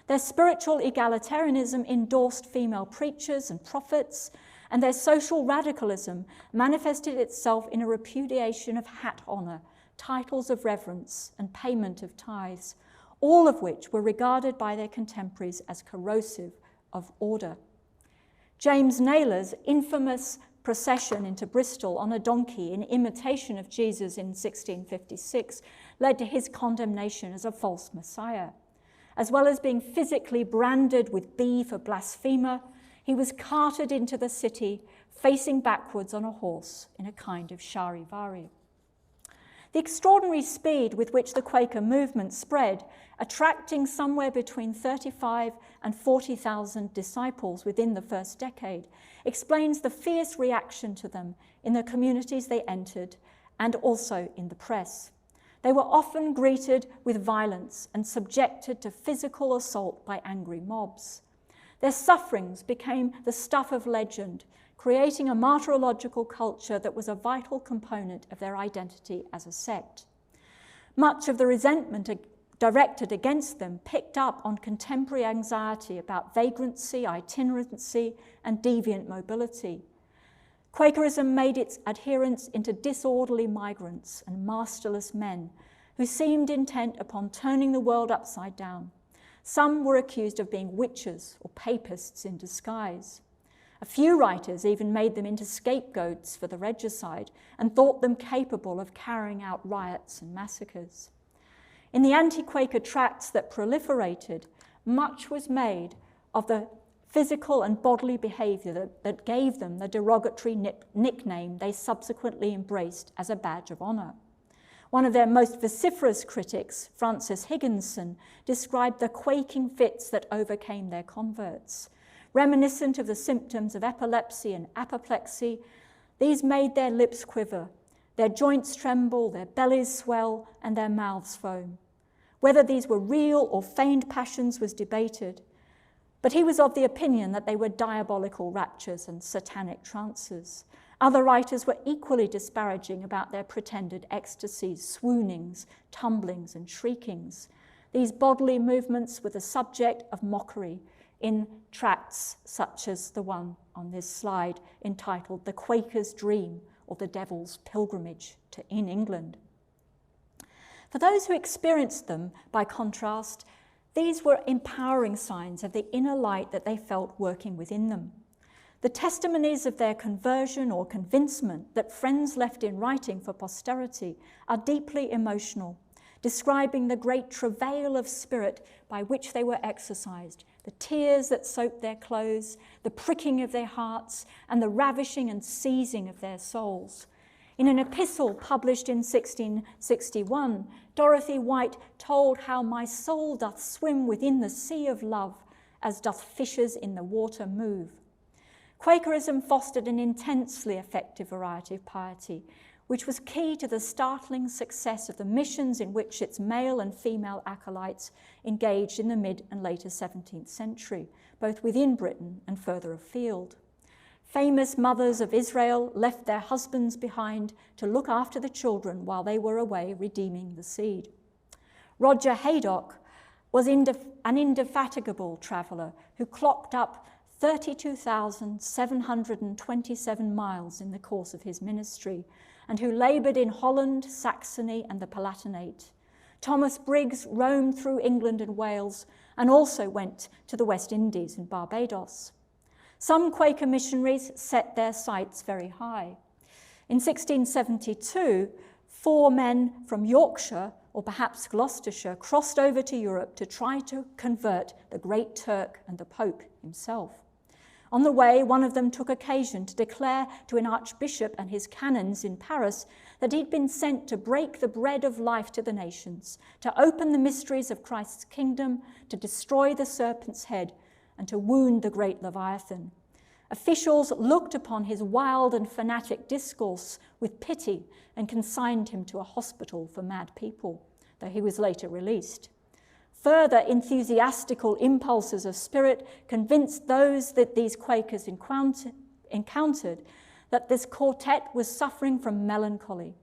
Their spiritual egalitarianism endorsed female preachers and prophets, and their social radicalism manifested itself in a repudiation of hat honour, titles of reverence, and payment of tithes, all of which were regarded by their contemporaries as corrosive of order. James Naylor's infamous procession into Bristol on a donkey in imitation of Jesus in 1656 led to his condemnation as a false messiah. As well as being physically branded with B for blasphemer, he was carted into the city facing backwards on a horse in a kind of charivari. The extraordinary speed with which the Quaker movement spread, attracting somewhere between 35 and 40,000 disciples within the first decade, explains the fierce reaction to them in the communities they entered and also in the press. They were often greeted with violence and subjected to physical assault by angry mobs. Their sufferings became the stuff of legend, creating a martyrological culture that was a vital component of their identity as a sect. Much of the resentment directed against them picked up on contemporary anxiety about vagrancy, itinerancy, and deviant mobility. Quakerism made its adherents into disorderly migrants and masterless men who seemed intent upon turning the world upside down. Some were accused of being witches or papists in disguise. A few writers even made them into scapegoats for the regicide and thought them capable of carrying out riots and massacres. In the anti-Quaker tracts that proliferated, much was made of the physical and bodily behaviour that gave them the derogatory nickname they subsequently embraced as a badge of honour. One of their most vociferous critics, Francis Higginson, described the quaking fits that overcame their converts. Reminiscent of the symptoms of epilepsy and apoplexy, these made their lips quiver, their joints tremble, their bellies swell, and their mouths foam. Whether these were real or feigned passions was debated, but he was of the opinion that they were diabolical raptures and satanic trances. Other writers were equally disparaging about their pretended ecstasies, swoonings, tumblings, and shriekings. These bodily movements were the subject of mockery in tracts such as the one on this slide, entitled The Quaker's Dream, or The Devil's Pilgrimage in England. For those who experienced them, by contrast, these were empowering signs of the inner light that they felt working within them. The testimonies of their conversion or convincement that friends left in writing for posterity are deeply emotional, describing the great travail of spirit by which they were exercised, the tears that soaked their clothes, the pricking of their hearts, and the ravishing and seizing of their souls. In an epistle published in 1661, Dorothy White told how my soul doth swim within the sea of love, as doth fishes in the water move. Quakerism fostered an intensely effective variety of piety, which was key to the startling success of the missions in which its male and female acolytes engaged in the mid and later 17th century, both within Britain and further afield. Famous mothers of Israel left their husbands behind to look after the children while they were away redeeming the seed. Roger Haydock was an indefatigable traveller who clocked up 32,727 miles in the course of his ministry, and who laboured in Holland, Saxony, and the Palatinate. Thomas Briggs roamed through England and Wales, and also went to the West Indies and Barbados. Some Quaker missionaries set their sights very high. In 1672, 4 men from Yorkshire, or perhaps Gloucestershire, crossed over to Europe to try to convert the Great Turk and the Pope himself. On the way, one of them took occasion to declare to an archbishop and his canons in Paris that he'd been sent to break the bread of life to the nations, to open the mysteries of Christ's kingdom, to destroy the serpent's head, and to wound the great Leviathan. Officials looked upon his wild and fanatic discourse with pity and consigned him to a hospital for mad people, though he was later released. Further enthusiastical impulses of spirit convinced those that these Quakers encountered that this quartet was suffering from melancholy,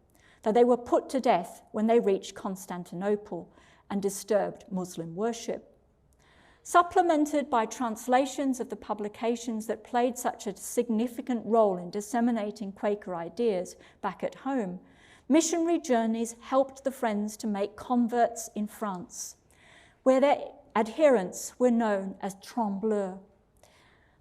though they were put to death when they reached Constantinople and disturbed Muslim worship. Supplemented by translations of the publications that played such a significant role in disseminating Quaker ideas back at home, missionary journeys helped the Friends to make converts in France, where their adherents were known as trembleurs.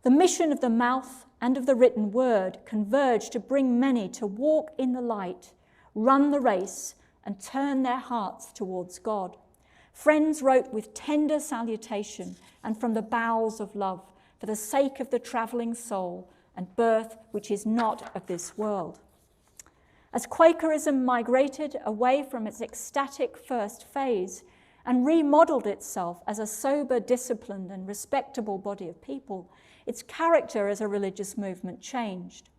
The mission of the mouth and of the written word converge to bring many to walk in the light, run the race, and turn their hearts towards God. Friends wrote with tender salutation and from the bowels of love, for the sake of the travelling soul and birth which is not of this world. As Quakerism migrated away from its ecstatic first phase and remodelled itself as a sober, disciplined and respectable body of people, its character as a religious movement changed.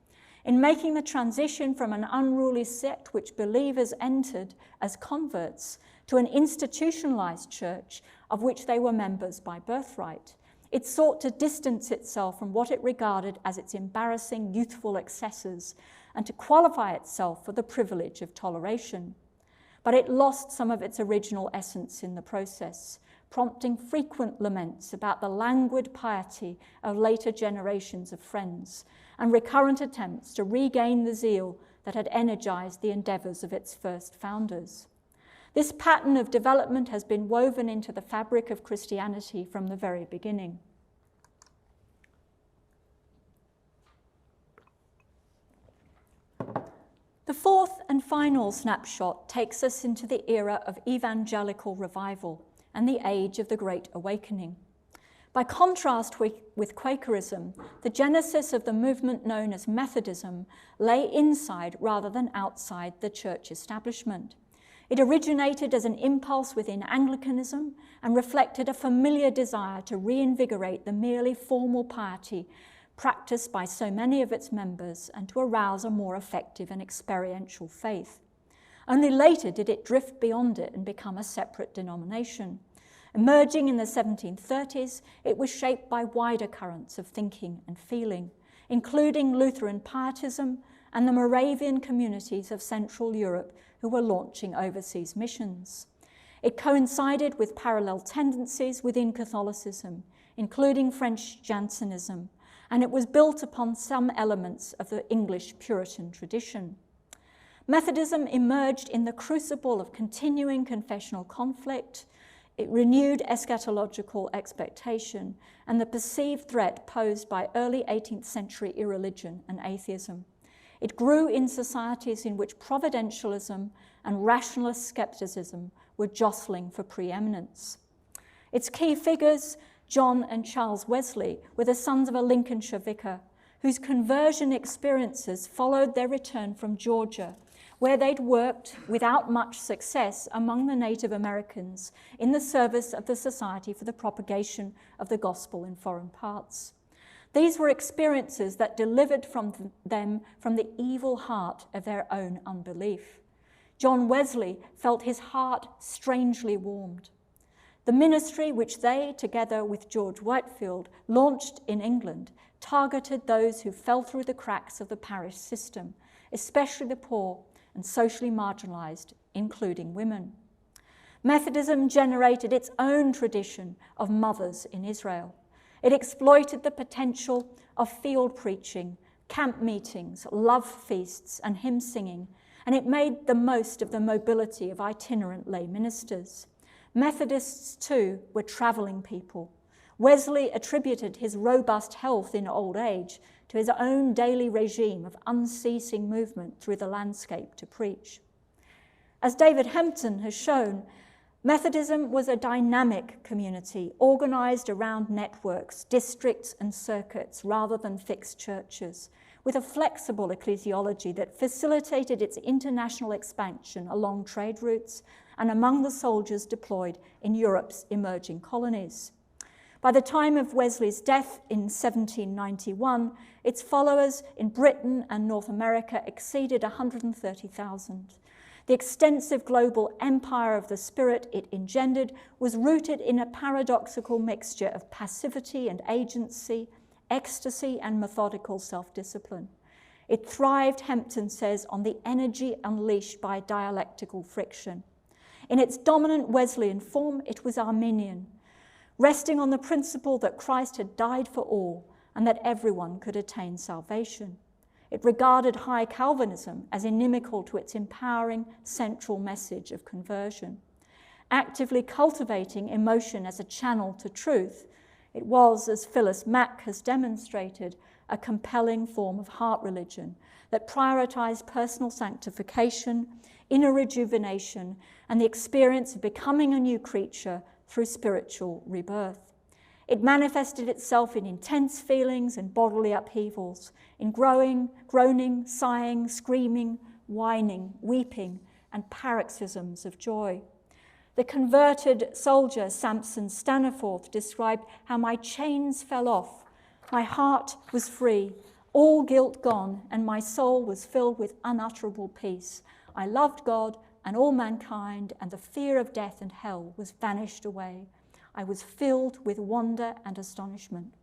In making the transition from an unruly sect which believers entered as converts to an institutionalized church of which they were members by birthright, it sought to distance itself from what it regarded as its embarrassing youthful excesses and to qualify itself for the privilege of toleration. But it lost some of its original essence in the process, prompting frequent laments about the languid piety of later generations of friends and recurrent attempts to regain the zeal that had energized the endeavors of its first founders. This pattern of development has been woven into the fabric of Christianity from the very beginning. The fourth and final snapshot takes us into the era of evangelical revival and the age of the Great Awakening. By contrast with Quakerism, the genesis of the movement known as Methodism lay inside rather than outside the church establishment. It originated as an impulse within Anglicanism and reflected a familiar desire to reinvigorate the merely formal piety practiced by so many of its members and to arouse a more effective and experiential faith. Only later did it drift beyond it and become a separate denomination. Emerging in the 1730s, it was shaped by wider currents of thinking and feeling, including Lutheran pietism and the Moravian communities of Central Europe who were launching overseas missions. It coincided with parallel tendencies within Catholicism, including French Jansenism, and it was built upon some elements of the English Puritan tradition. Methodism emerged in the crucible of continuing confessional conflict, it renewed eschatological expectation, and the perceived threat posed by early 18th century irreligion and atheism. It grew in societies in which providentialism and rationalist skepticism were jostling for preeminence. Its key figures, John and Charles Wesley, were the sons of a Lincolnshire vicar, whose conversion experiences followed their return from Georgia, where they'd worked without much success among the Native Americans in the service of the Society for the Propagation of the Gospel in Foreign Parts. These were experiences that delivered them from the evil heart of their own unbelief. John Wesley felt his heart strangely warmed. The ministry which they, together with George Whitefield, launched in England targeted those who fell through the cracks of the parish system, especially the poor and socially marginalized, including women. Methodism generated its own tradition of mothers in Israel. It exploited the potential of field preaching, camp meetings, love feasts, and hymn singing, and it made the most of the mobility of itinerant lay ministers. Methodists, too, were travelling people. Wesley attributed his robust health in old age to his own daily regime of unceasing movement through the landscape to preach. As David Hempton has shown, Methodism was a dynamic community organised around networks, districts and circuits rather than fixed churches, with a flexible ecclesiology that facilitated its international expansion along trade routes and among the soldiers deployed in Europe's emerging colonies. By the time of Wesley's death in 1791, its followers in Britain and North America exceeded 130,000. The extensive global empire of the spirit it engendered was rooted in a paradoxical mixture of passivity and agency, ecstasy and methodical self-discipline. It thrived, Hempton says, on the energy unleashed by dialectical friction. In its dominant Wesleyan form, it was Arminian, resting on the principle that Christ had died for all and that everyone could attain salvation. It regarded high Calvinism as inimical to its empowering central message of conversion. Actively cultivating emotion as a channel to truth, It was, as Phyllis Mack has demonstrated, a compelling form of heart religion that prioritised personal sanctification, inner rejuvenation, and the experience of becoming a new creature through spiritual rebirth. It manifested itself in intense feelings and bodily upheavals, in groaning, sighing, screaming, whining, weeping, and paroxysms of joy. The converted soldier Samson Staniforth described how my chains fell off, my heart was free, all guilt gone, and my soul was filled with unutterable peace. I loved God and all mankind, and the fear of death and hell was vanished away. I was filled with wonder and astonishment.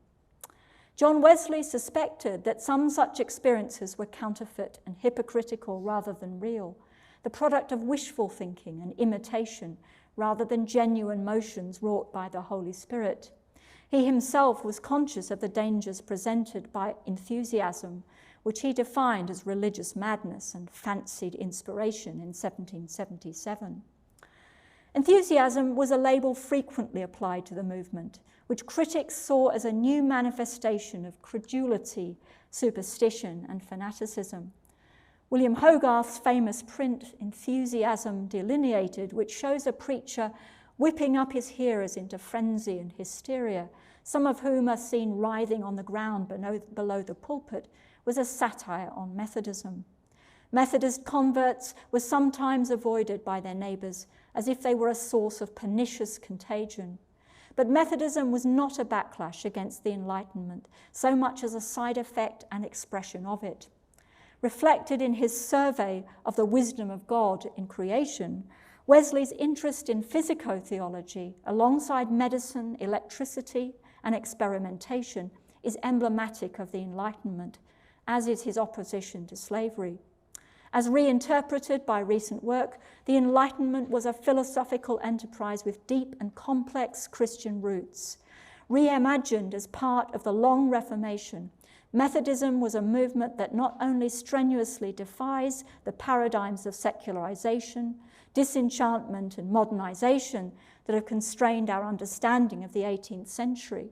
John Wesley suspected that some such experiences were counterfeit and hypocritical rather than real, the product of wishful thinking and imitation rather than genuine motions wrought by the Holy Spirit. He himself was conscious of the dangers presented by enthusiasm, which he defined as religious madness and fancied inspiration in 1777. Enthusiasm was a label frequently applied to the movement, which critics saw as a new manifestation of credulity, superstition, and fanaticism. William Hogarth's famous print, Enthusiasm Delineated, which shows a preacher whipping up his hearers into frenzy and hysteria, some of whom are seen writhing on the ground below the pulpit, was a satire on Methodism. Methodist converts were sometimes avoided by their neighbours as if they were a source of pernicious contagion. But Methodism was not a backlash against the Enlightenment, so much as a side effect and expression of it. Reflected in his survey of the wisdom of God in creation, Wesley's interest in physico-theology, alongside medicine, electricity, and experimentation, is emblematic of the Enlightenment, as is his opposition to slavery. As reinterpreted by recent work, the Enlightenment was a philosophical enterprise with deep and complex Christian roots. Reimagined as part of the long Reformation, Methodism was a movement that not only strenuously defies the paradigms of secularization, disenchantment, and modernization that have constrained our understanding of the 18th century,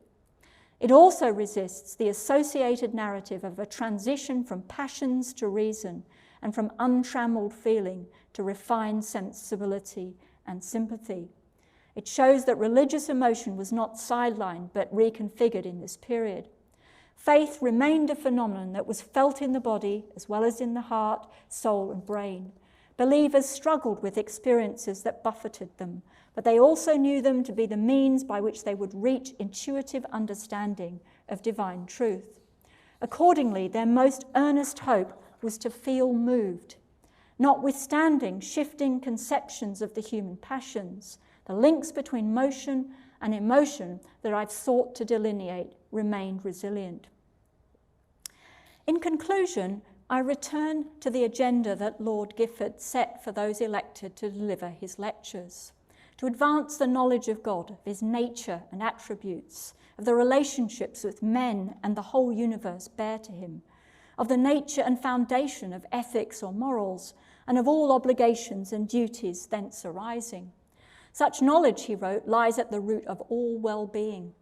it also resists the associated narrative of a transition from passions to reason and from untrammeled feeling to refined sensibility and sympathy. It shows that religious emotion was not sidelined but reconfigured in this period. Faith remained a phenomenon that was felt in the body as well as in the heart, soul, and brain. Believers struggled with experiences that buffeted them, but they also knew them to be the means by which they would reach intuitive understanding of divine truth. Accordingly, their most earnest hope was to feel moved. Notwithstanding shifting conceptions of the human passions, the links between motion and emotion that I've sought to delineate remained resilient. In conclusion, I return to the agenda that Lord Gifford set for those elected to deliver his lectures, to advance the knowledge of God, of his nature and attributes, of the relationships with men and the whole universe bear to him, of the nature and foundation of ethics or morals, and of all obligations and duties thence arising. Such knowledge, he wrote, lies at the root of all well-being.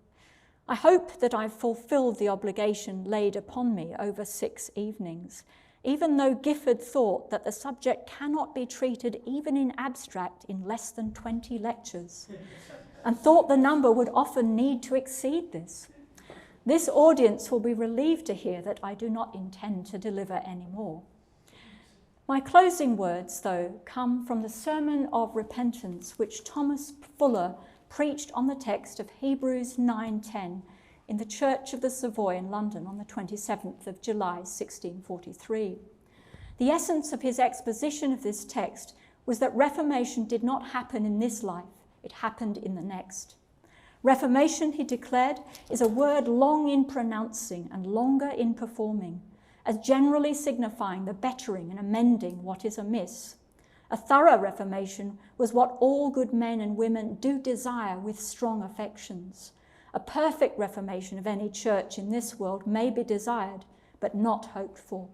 I hope that I've fulfilled the obligation laid upon me over 6 evenings, even though Gifford thought that the subject cannot be treated even in abstract in less than 20 lectures, and thought the number would often need to exceed this. This audience will be relieved to hear that I do not intend to deliver any more. My closing words, though, come from the Sermon of Repentance, which Thomas Fuller preached on the text of Hebrews 9:10 in the Church of the Savoy in London on the 27th of July, 1643. The essence of his exposition of this text was that Reformation did not happen in this life, it happened in the next. Reformation, he declared, is a word long in pronouncing and longer in performing, as generally signifying the bettering and amending what is amiss. A thorough reformation was what all good men and women do desire with strong affections. A perfect reformation of any church in this world may be desired, but not hoped for.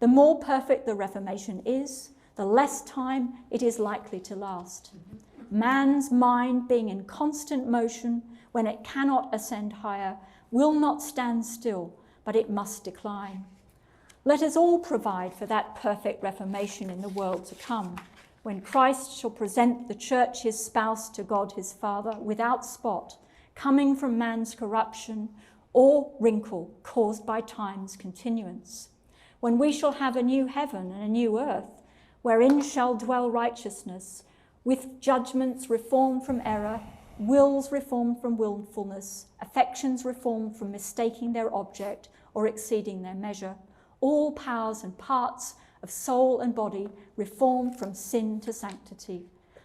The more perfect the reformation is, the less time it is likely to last. Man's mind being in constant motion when it cannot ascend higher, will not stand still, but it must decline. Let us all provide for that perfect reformation in the world to come, when Christ shall present the church his spouse to God his Father without spot, coming from man's corruption or wrinkle caused by time's continuance. When we shall have a new heaven and a new earth, wherein shall dwell righteousness, with judgments reformed from error, wills reformed from willfulness, affections reformed from mistaking their object or exceeding their measure, all powers and parts of soul and body reformed from sin to sanctity.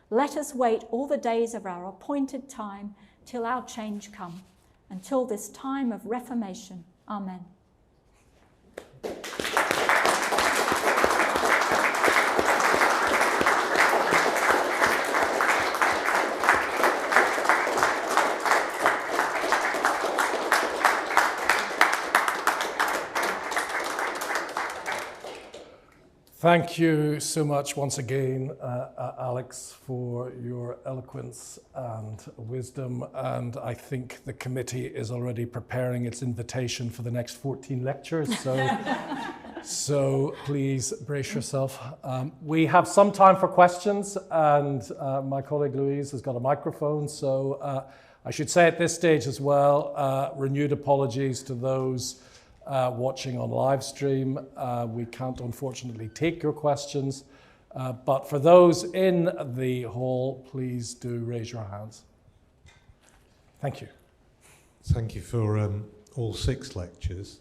Let us wait all the days of our appointed time till our change come, until this time of reformation. Amen. Thank you so much once again, Alex, for your eloquence and wisdom. And I think the committee is already preparing its invitation for the next 14 lectures. So please brace yourself. We have some time for questions, and my colleague Louise has got a microphone. So I should say at this stage as well, renewed apologies to those watching on live stream. We can't unfortunately take your questions, but for those in the hall, please do raise your hands. Thank you. Thank you for all 6 lectures.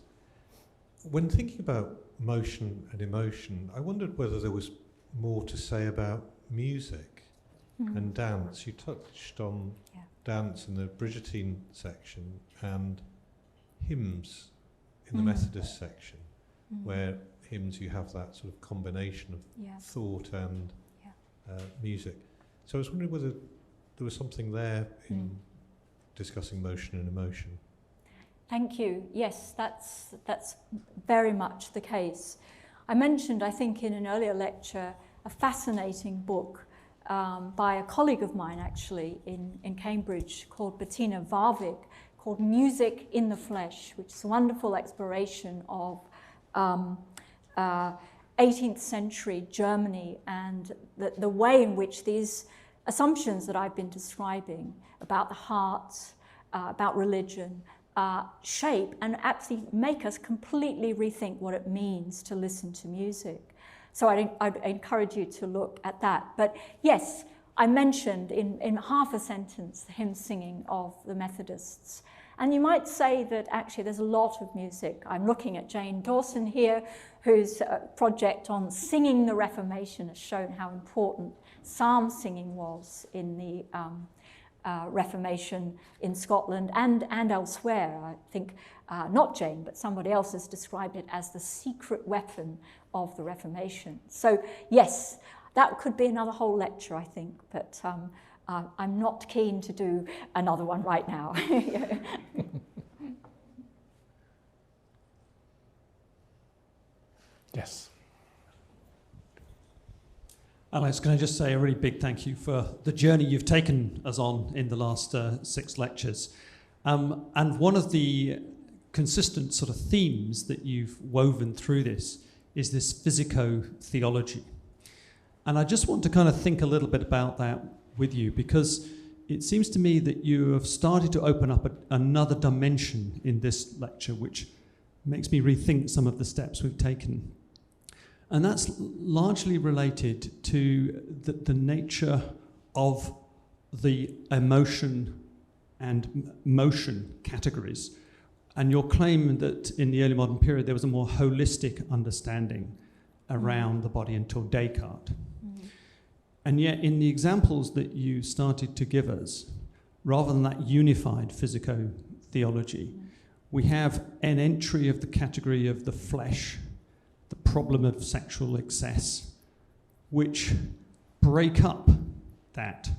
When thinking about motion and emotion, I wondered whether there was more to say about music and dance. You touched on dance in the Bridgetine section and hymns in the Methodist section, where hymns you have that sort of combination of thought and music. So I was wondering whether there was something there in discussing motion and emotion. Thank you. Yes, that's very much the case. I mentioned, I think, in an earlier lecture, a fascinating book by a colleague of mine, actually, in Cambridge, called Bettina Warwick, called Music in the Flesh, which is a wonderful exploration of 18th century Germany and the way in which these assumptions that I've been describing about the heart, about religion, shape and actually make us completely rethink what it means to listen to music. So I'd encourage you to look at that. But yes, I mentioned in half a sentence the hymn singing of the Methodists. And you might say that actually there's a lot of music. I'm looking at Jane Dawson here, whose project on singing the Reformation has shown how important psalm singing was in the Reformation in Scotland and elsewhere. I think not Jane, but somebody else has described it as the secret weapon of the Reformation. So yes, that could be another whole lecture, I think, but I'm not keen to do another one right now. Yes. Alex, can I just say a really big thank you for the journey you've taken us on in the last 6 lectures. And one of the consistent sort of themes that you've woven through this is this physico-theology. And I just want to kind of think a little bit about that with you, because it seems to me that you have started to open up another dimension in this lecture, which makes me rethink some of the steps we've taken. And that's largely related to the nature of the emotion and motion categories, and your claim that in the early modern period there was a more holistic understanding around the body until Descartes. And yet in the examples that you started to give us, rather than that unified physico-theology, we have an entry of the category of the flesh, the problem of sexual excess, which break up that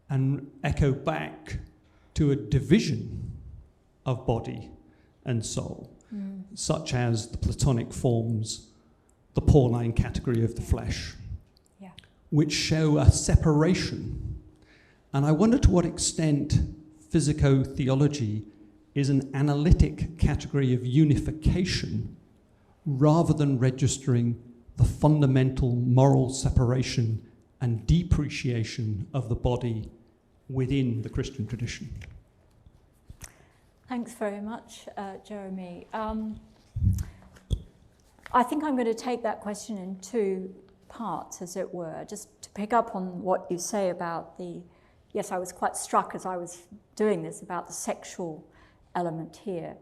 and echo back to a division of body and soul, such as the Platonic forms, the Pauline category of the flesh, which show a separation. And I wonder to what extent physico-theology is an analytic category of unification rather than registering the fundamental moral separation and depreciation of the body within the Christian tradition? Thanks very much, Jeremy. I think I'm going to take that question in two parts, as it were, just to pick up on what you say about yes, I was quite struck as I was doing this about the sexual element here.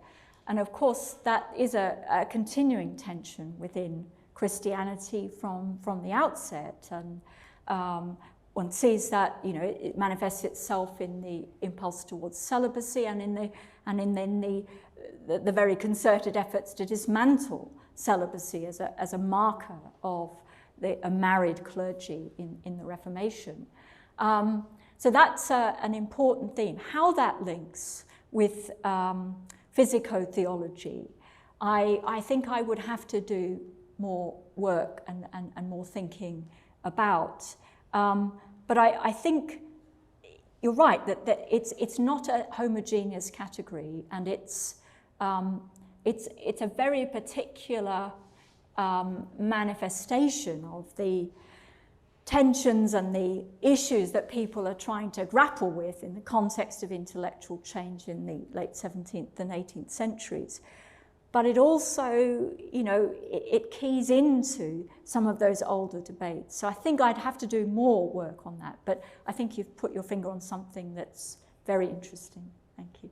And of course, that is a continuing tension within Christianity from the outset. And one sees that, it manifests itself in the impulse towards celibacy and in the very concerted efforts to dismantle celibacy as a marker of a married clergy in the Reformation. So that's an important theme. How that links with physico-theology, I think I would have to do more work and more thinking about. But I think you're right that it's not a homogeneous category, and it's a very particular manifestation of the tensions and the issues that people are trying to grapple with in the context of intellectual change in the late 17th and 18th centuries. But it also, it keys into some of those older debates. So I think I'd have to do more work on that. But I think you've put your finger on something that's very interesting. Thank you.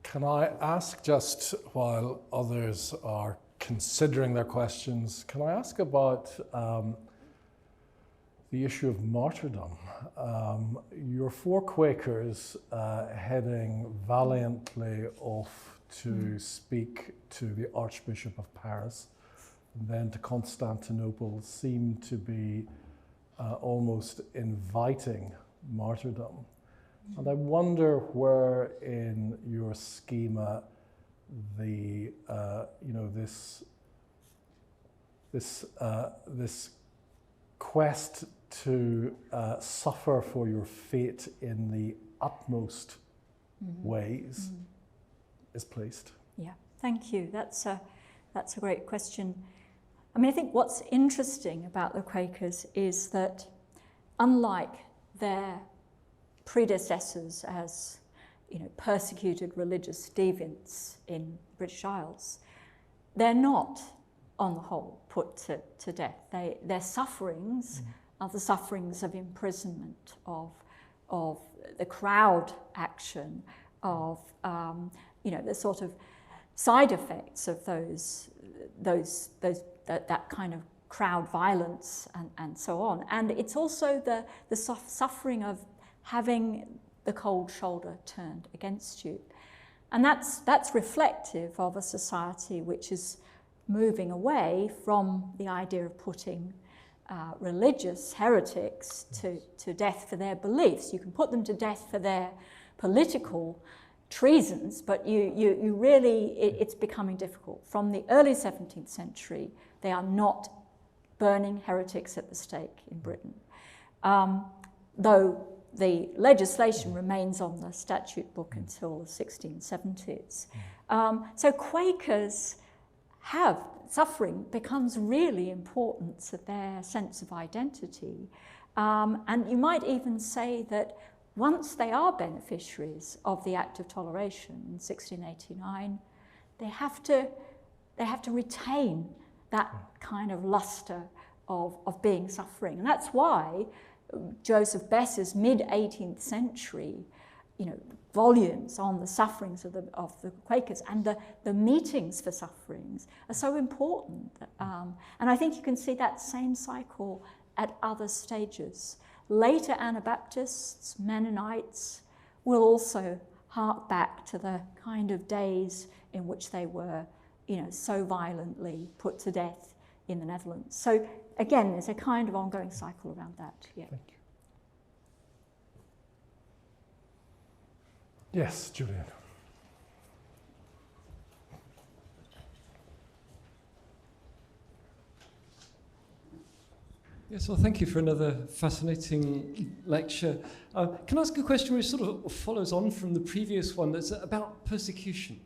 Can I ask, just while others are considering their questions, can I ask about the issue of martyrdom? Your four Quakers heading valiantly off to speak to the Archbishop of Paris and then to Constantinople seem to be almost inviting martyrdom. And I wonder where in your schema the this quest to suffer for your fate in the utmost ways is placed. Yeah, thank you. That's a great question. I mean, I think what's interesting about the Quakers is that, unlike their predecessors as persecuted religious deviants in British Isles, they're not, on the whole, put to death. Their sufferings are the sufferings of imprisonment, of the crowd action, of the sort of side effects of that kind of crowd violence and so on. And it's also the suffering of having the cold shoulder turned against you. And that's reflective of a society which is moving away from the idea of putting religious heretics to death for their beliefs. You can put them to death for their political treasons, but you really, it's becoming difficult. From the early 17th century, they are not burning heretics at the stake in Britain. Though the legislation remains on the statute book until the 1670s. So Quakers suffering becomes really important to their sense of identity. And you might even say that once they are beneficiaries of the Act of Toleration in 1689, they have to retain that kind of luster of being suffering. And that's why Joseph Besser's mid-18th century, volumes on the sufferings of the Quakers and the meetings for sufferings are so important. And I think you can see that same cycle at other stages. Later Anabaptists, Mennonites, will also hark back to the kind of days in which they were, so violently put to death in the Netherlands. So again, there's a kind of ongoing cycle around that. Yeah. Thank you. Yes, Julian. Yes, well, thank you for another fascinating lecture. Can I ask a question which sort of follows on from the previous one that's about persecution?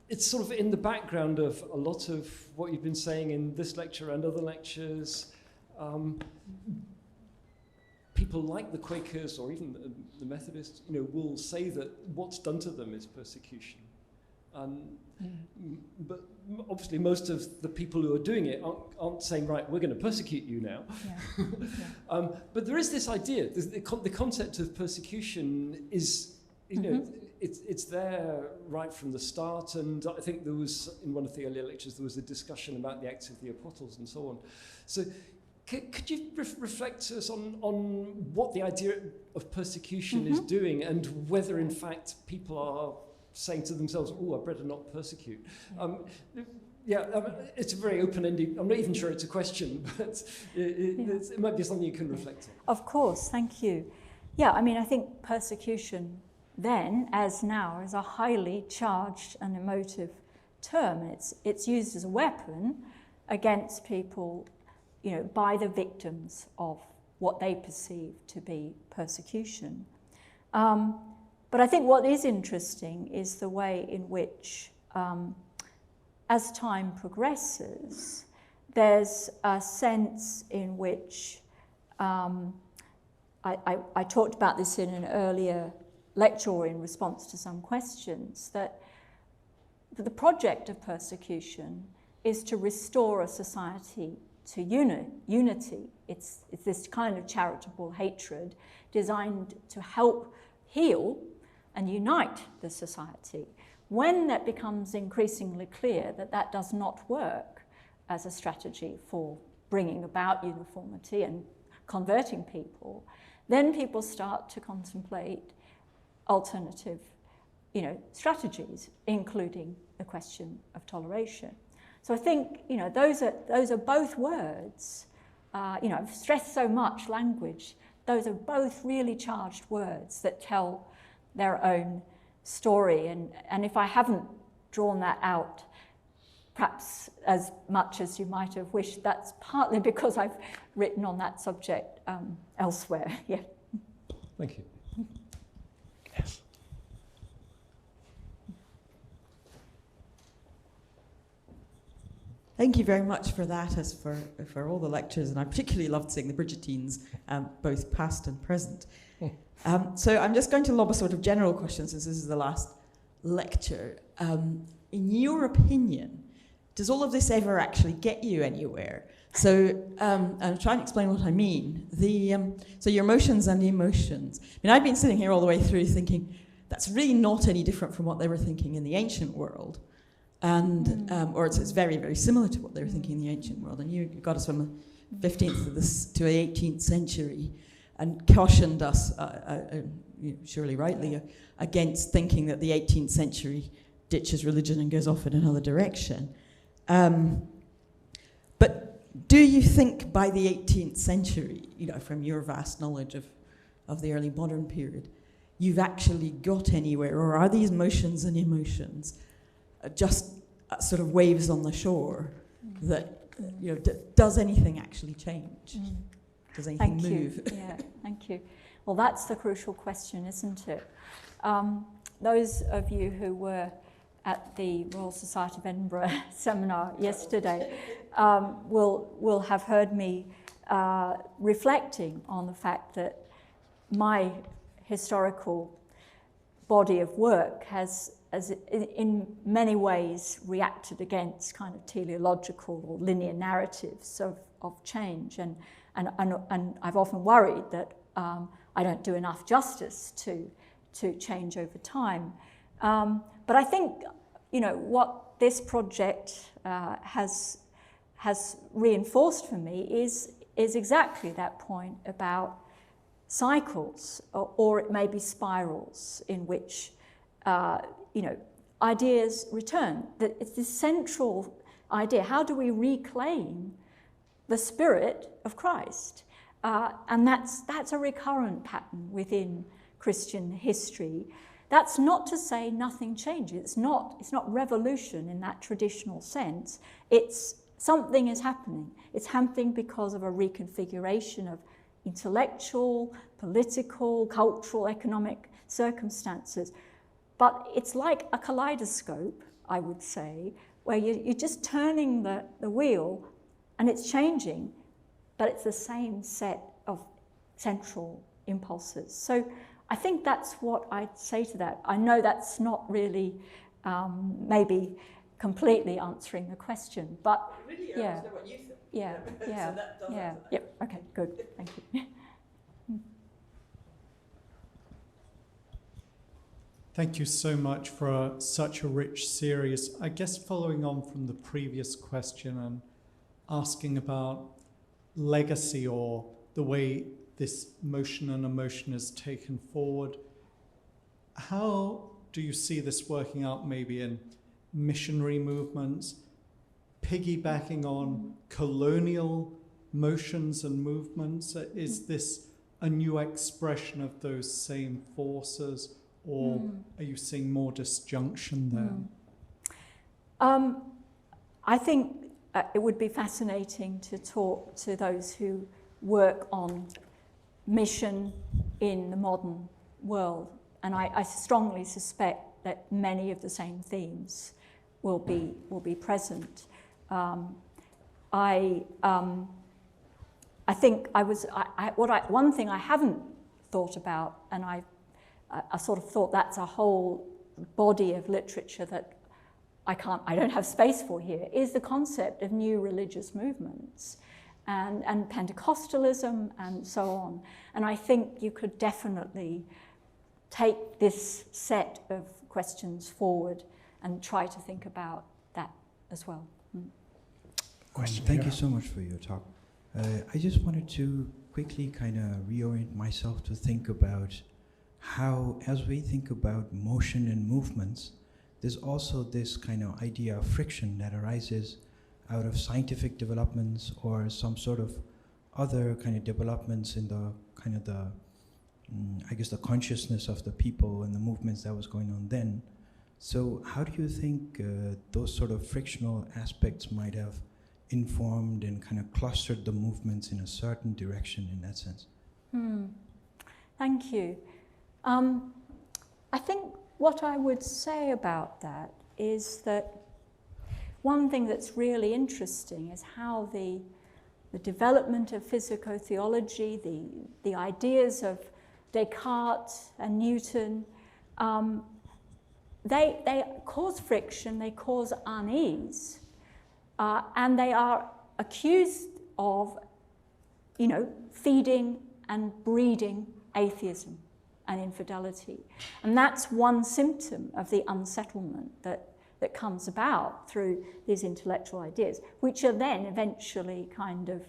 It's sort of in the background of a lot of what you've been saying in this lecture and other lectures. People like the Quakers or even the Methodists, will say that what's done to them is persecution. But obviously most of the people who are doing it aren't saying, right, we're going to persecute you now. Yeah. Yeah. But there is this idea, the concept of persecution is, it's there right from the start. And I think there was, in one of the earlier lectures, there was a discussion about the Acts of the Apostles and so on. So could you reflect to us on what the idea of persecution is doing and whether, in fact, people are saying to themselves, oh, I'd better not persecute. It's a very open-ended, I'm not even sure it's a question, but it might be something you can reflect on. Of course, thank you. Yeah, I mean, I think persecution then, as now, is a highly charged and emotive term. It's used as a weapon against people, by the victims of what they perceive to be persecution. But I think what is interesting is the way in which, as time progresses, there's a sense in which, I talked about this in an earlier lecture or in response to some questions, that the project of persecution is to restore a society to unity. It's this kind of charitable hatred designed to help heal and unite the society. When that becomes increasingly clear that that does not work as a strategy for bringing about uniformity and converting people, then people start to contemplate alternative, strategies, including the question of toleration. So I think, those are both words. I've stressed so much language. Those are both really charged words that tell their own story. And if I haven't drawn that out, perhaps as much as you might have wished, that's partly because I've written on that subject elsewhere. Yeah. Thank you. Yes. Thank you very much for that, as for all the lectures, and I particularly loved seeing the Bridgetines, both past and present. So I'm just going to lob a sort of general question, since this is the last lecture. In your opinion, does all of this ever actually get you anywhere? So I'm trying to explain what I mean. So your motions and emotions. I mean, I've been sitting here all the way through thinking that's really not any different from what they were thinking in the ancient world. And or it's very, very similar to what they were thinking in the ancient world. And you got us from the 15th to the 18th century and cautioned us, surely rightly, against thinking that the 18th century ditches religion and goes off in another direction. But do you think by the 18th century, from your vast knowledge of the early modern period, you've actually got anywhere, or are these motions and emotions just sort of waves on the shore that, does anything actually change? Does anything move? Yeah, thank you. Well, that's the crucial question, isn't it? Those of you who were at the Royal Society of Edinburgh seminar yesterday will have heard me reflecting on the fact that my historical body of work has in many ways reacted against kind of teleological or linear narratives of change. And I've often worried that I don't do enough justice to change over time. But I think, what this project has reinforced for me is exactly that point about cycles, or it may be spirals in which ideas return. That it's this central idea: how do we reclaim the spirit of Christ? And that's a recurrent pattern within Christian history. That's not to say nothing changes. It's not revolution in that traditional sense. It's Something is happening. It's happening because of a reconfiguration of intellectual, political, cultural, economic circumstances. But it's like a kaleidoscope, I would say, where you're just turning the wheel and it's changing, but it's the same set of central impulses. So I think that's what I'd say to that. I know that's not really maybe completely answering the question, but really, yeah, I want to know what you think. yeah, yeah, So that does yeah, answer that. yep. Okay, good. Thank you. Thank you so much for such a rich series. I guess following on from the previous question and asking about legacy or the way this motion and emotion is taken forward, how do you see this working out maybe in missionary movements, piggybacking on colonial motions and movements? Is this a new expression of those same forces? Or are you seeing more disjunction there? I think it would be fascinating to talk to those who work on mission in the modern world. And I strongly suspect that many of the same themes will be present. I think one thing I haven't thought about, and I sort of thought that's a whole body of literature that I don't have space for here, is the concept of new religious movements and Pentecostalism and so on. And I think you could definitely take this set of questions forward and try to think about that as well. Thank you so much for your talk. I just wanted to quickly kind of reorient myself to think about how, as we think about motion and movements, there's also this kind of idea of friction that arises out of scientific developments or some sort of other kind of developments in the kind of the, I guess, the consciousness of the people and the movements that was going on then. So how do you think those sort of frictional aspects might have informed and kind of clustered the movements in a certain direction in that sense? Thank you. I think what I would say about that is that one thing that's really interesting is how the development of physico-theology, the ideas of Descartes and Newton, they cause friction, they cause unease, and they are accused of, feeding and breeding atheism and infidelity. And that's one symptom of the unsettlement that comes about through these intellectual ideas, which are then eventually kind of,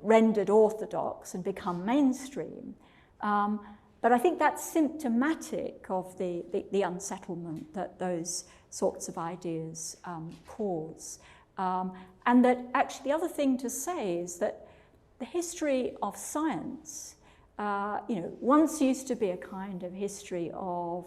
rendered orthodox and become mainstream. But I think that's symptomatic of the unsettlement that those sorts of ideas cause. And that actually the other thing to say is that the history of science, once used to be a kind of history of,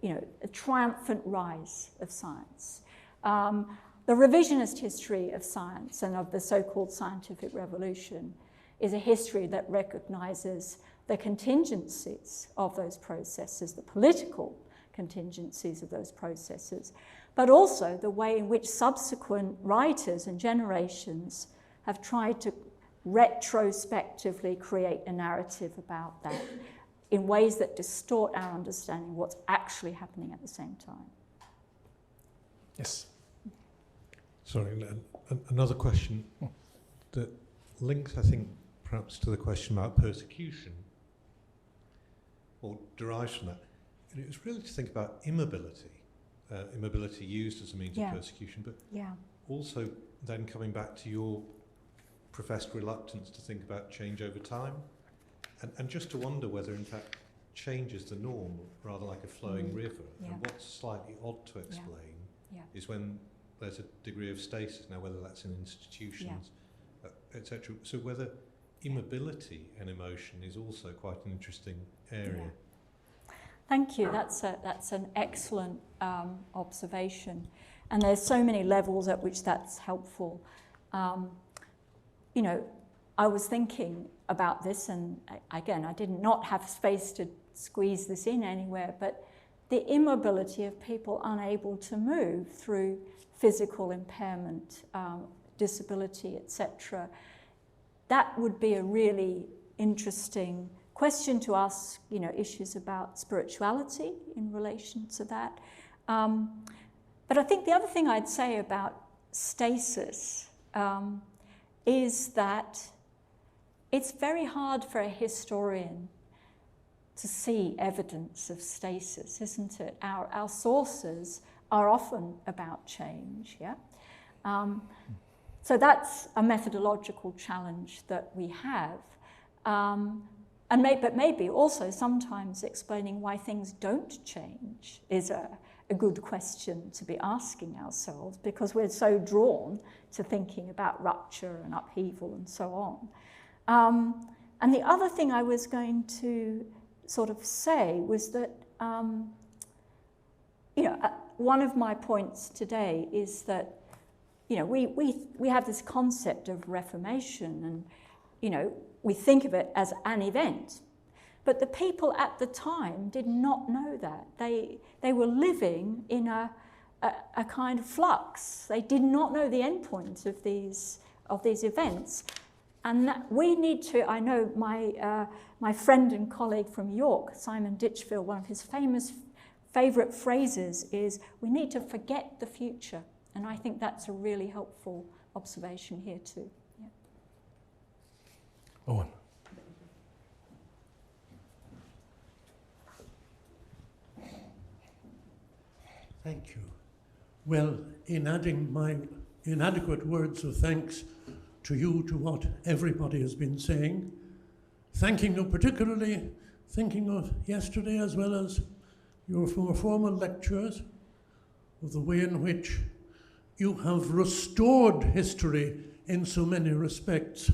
a triumphant rise of science. The revisionist history of science and of the so-called scientific revolution is a history that recognizes the contingencies of those processes, the political contingencies of those processes, but also the way in which subsequent writers and generations have tried to retrospectively create a narrative about that in ways that distort our understanding of what's actually happening at the same time. Yes. Sorry, another question that links, I think, perhaps to the question about persecution, or derives from that. And it was really to think about immobility, immobility used as a means of persecution, but also then coming back to your professed reluctance to think about change over time, and just to wonder whether, in fact, change is the norm, rather like a flowing river. And what's slightly odd to explain is when there's a degree of stasis now, whether that's in institutions, etc. So whether immobility and emotion is also quite an interesting area. Thank you. That's an excellent observation. And there's so many levels at which that's helpful. You know, I was thinking about this, and again, I did not have space to squeeze this in anywhere, but the immobility of people unable to move through physical impairment, disability, etc. That would be a really interesting question to ask, you know, issues about spirituality in relation to that. But I think the other thing I'd say about stasis is that it's very hard for a historian to see evidence of stasis, isn't it? Our sources are often about change, yeah? So that's a methodological challenge that we have. But maybe also sometimes explaining why things don't change is a good question to be asking ourselves, because we're so drawn to thinking about rupture and upheaval and so on. And the other thing I was going to sort of say was that, you know, one of my points today is that, you know, we have this concept of Reformation, and, you know, we think of it as an event. But the people at the time did not know that. They were living in a kind of flux. They did not know the end point of these events. And that we need to, I know my friend and colleague from York, Simon Ditchfield, one of his favourite phrases is, we need to forget the future. And I think that's a really helpful observation here too. Yeah. Owen. Thank you. Well, in adding my inadequate words of thanks to you to what everybody has been saying, thanking you particularly, thinking of yesterday as well as your more formal lectures, of the way in which you have restored history in so many respects,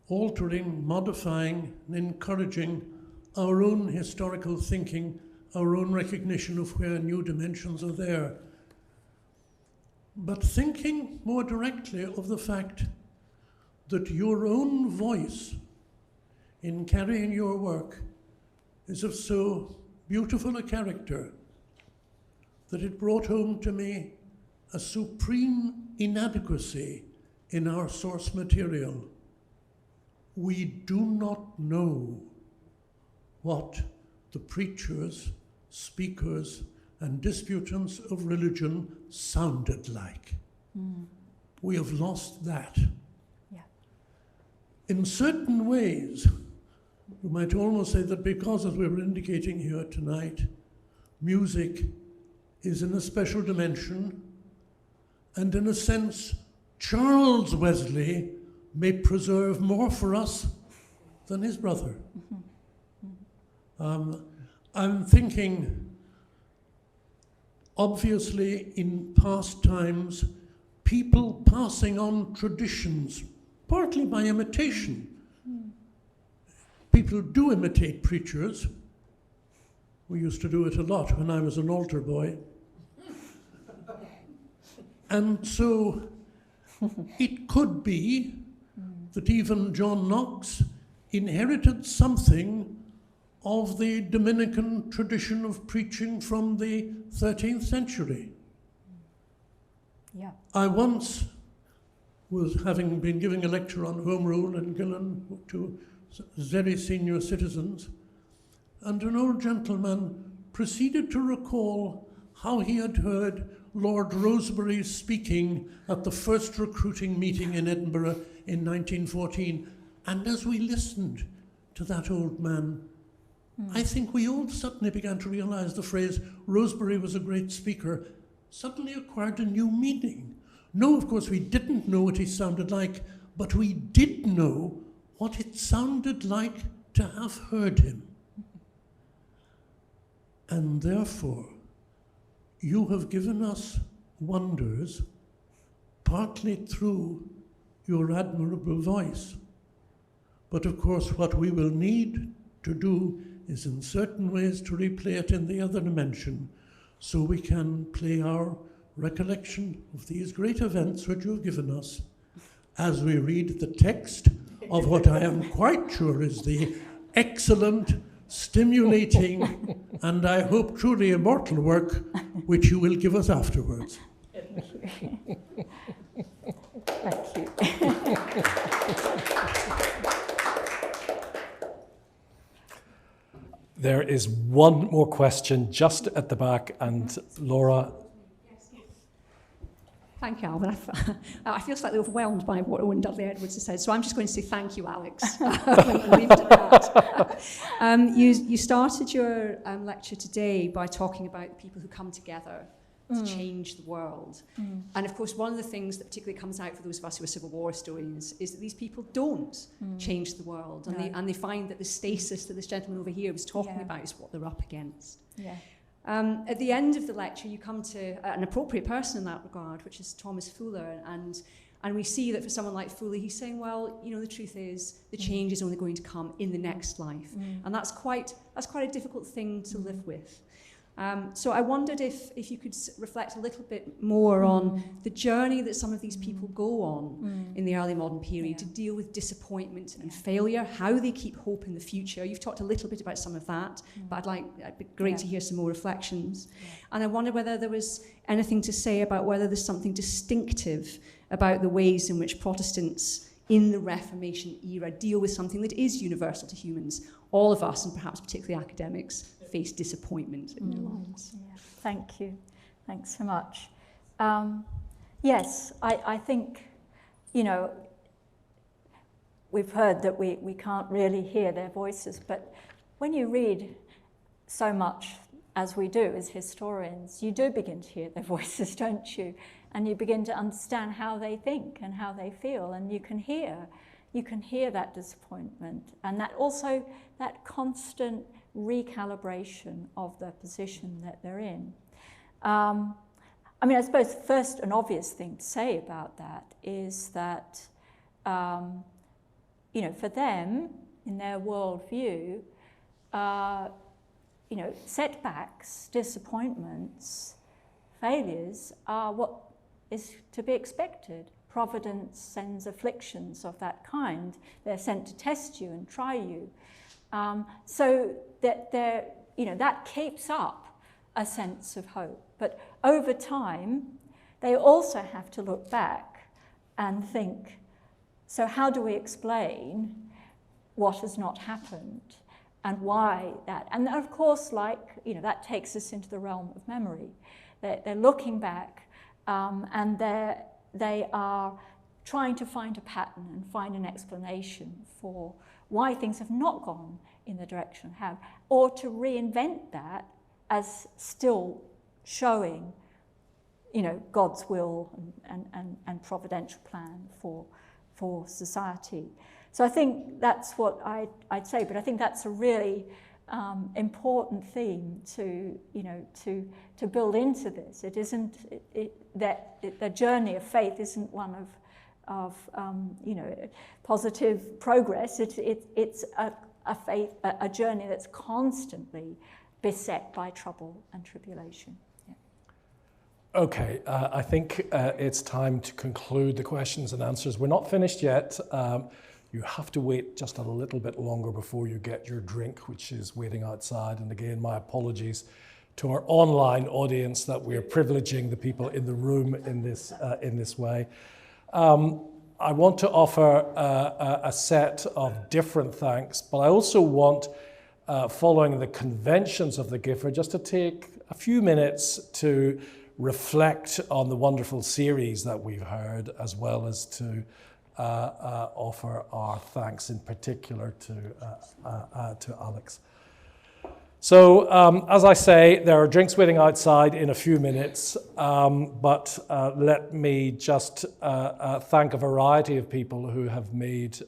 altering, modifying, and encouraging our own historical thinking, our own recognition of where new dimensions are there. But thinking more directly of the fact that your own voice in carrying your work is of so beautiful a character that it brought home to me a supreme inadequacy in our source material. We do not know what the preachers, speakers, and disputants of religion sounded like. We have lost that. Yeah. In certain ways, you might almost say that because, as we were indicating here tonight, music is in a special dimension, and in a sense, Charles Wesley may preserve more for us than his brother. I'm thinking, obviously, in past times, people passing on traditions, partly by imitation. People do imitate preachers. We used to do it a lot when I was an altar boy. And so it could be that even John Knox inherited something of the Dominican tradition of preaching from the 13th century. Yeah. I once was having been giving a lecture on Home Rule in Gillen to very senior citizens, and an old gentleman proceeded to recall how he had heard Lord Rosebery speaking at the first recruiting meeting in Edinburgh in 1914. And as we listened to that old man, I think we all suddenly began to realize the phrase, Rosebery was a great speaker, suddenly acquired a new meaning. No, of course, we didn't know what he sounded like, but we did know what it sounded like to have heard him. And therefore, you have given us wonders, partly through your admirable voice. But of course, what we will need to do is in certain ways to replay it in the other dimension, so we can play our recollection of these great events which you have given us as we read the text of what I am quite sure is the excellent, stimulating, and I hope truly immortal work which you will give us afterwards. Thank you. There is one more question just at the back, and Laura. Thank you, Alvin. I feel slightly overwhelmed by what Owen Dudley Edwards has said, so I'm just going to say thank you, Alex. And leave it at that. You started your lecture today by talking about people who come together to change the world. And of course, one of the things that particularly comes out for those of us who are Civil War historians is that these people don't change the world, and they find that the stasis that this gentleman over here was talking about is what they're up against. Yeah. At the end of the lecture, you come to an appropriate person in that regard, which is Thomas Fuller, and we see that for someone like Fuller, he's saying, well, you know, the truth is the change is only going to come in the next life, and that's quite a difficult thing to live with. So I wondered if you could reflect a little bit more on the journey that some of these people go on in the early modern period to deal with disappointment and failure, how they keep hope in the future. You've talked a little bit about some of that, but it'd be great to hear some more reflections. And I wonder whether there was anything to say about whether there's something distinctive about the ways in which Protestants in the Reformation era deal with something that is universal to humans. All of us, and perhaps particularly academics, face disappointment in their lives. Yeah, thank you. Thanks so much. Yes, I think, you know, we've heard that we can't really hear their voices, but when you read so much as we do as historians, you do begin to hear their voices, don't you? And you begin to understand how they think and how they feel, and you can hear that disappointment, and that also that constant recalibration of the position that they're in. I mean, I suppose the first and obvious thing to say about that is that, you know, for them, in their worldview, you know, setbacks, disappointments, failures are what is to be expected. Providence sends afflictions of that kind. They're sent to test you and try you. So that you know, that keeps up a sense of hope. But over time, they also have to look back and think, so how do we explain what has not happened and why that? And of course, like, you know, that takes us into the realm of memory. They're looking back and they are trying to find a pattern and find an explanation for why things have not gone in the direction they have, or to reinvent that as still showing, you know, God's will and providential plan for society. So I think that's what I'd say, but I think that's a really important theme to, you know, to build into this. It isn't the journey of faith isn't one of you know, positive progress. It's a journey that's constantly beset by trouble and tribulation. Yeah. Okay, I think it's time to conclude the questions and answers. We're not finished yet. You have to wait just a little bit longer before you get your drink, which is waiting outside. And again, my apologies to our online audience that we're privileging the people in the room in this way. I want to offer a set of different thanks, but I also want, following the conventions of the Gifford, just to take a few minutes to reflect on the wonderful series that we've heard, as well as to offer our thanks in particular to Alex. So, as I say, there are drinks waiting outside in a few minutes, but let me just thank a variety of people who have made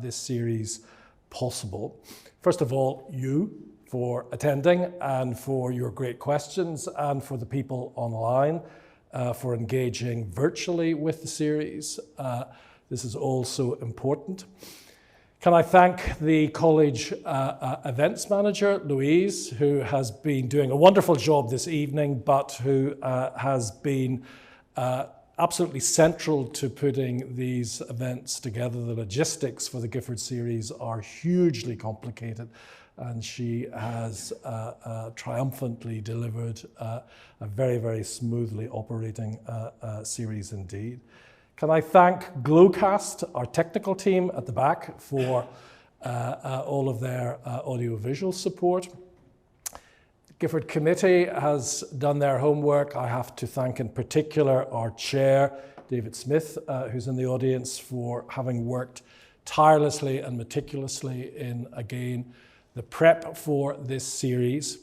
this series possible. First of all, you for attending and for your great questions, and for the people online for engaging virtually with the series. This is also important. Can I thank the college events manager, Louise, who has been doing a wonderful job this evening, but who has been absolutely central to putting these events together. The logistics for the Gifford series are hugely complicated, and she has triumphantly delivered a very, very smoothly operating series indeed. Can I thank Glowcast, our technical team at the back, for all of their audiovisual support. The Gifford Committee has done their homework. I have to thank in particular our chair, David Smith, who's in the audience, for having worked tirelessly and meticulously in, again, the prep for this series.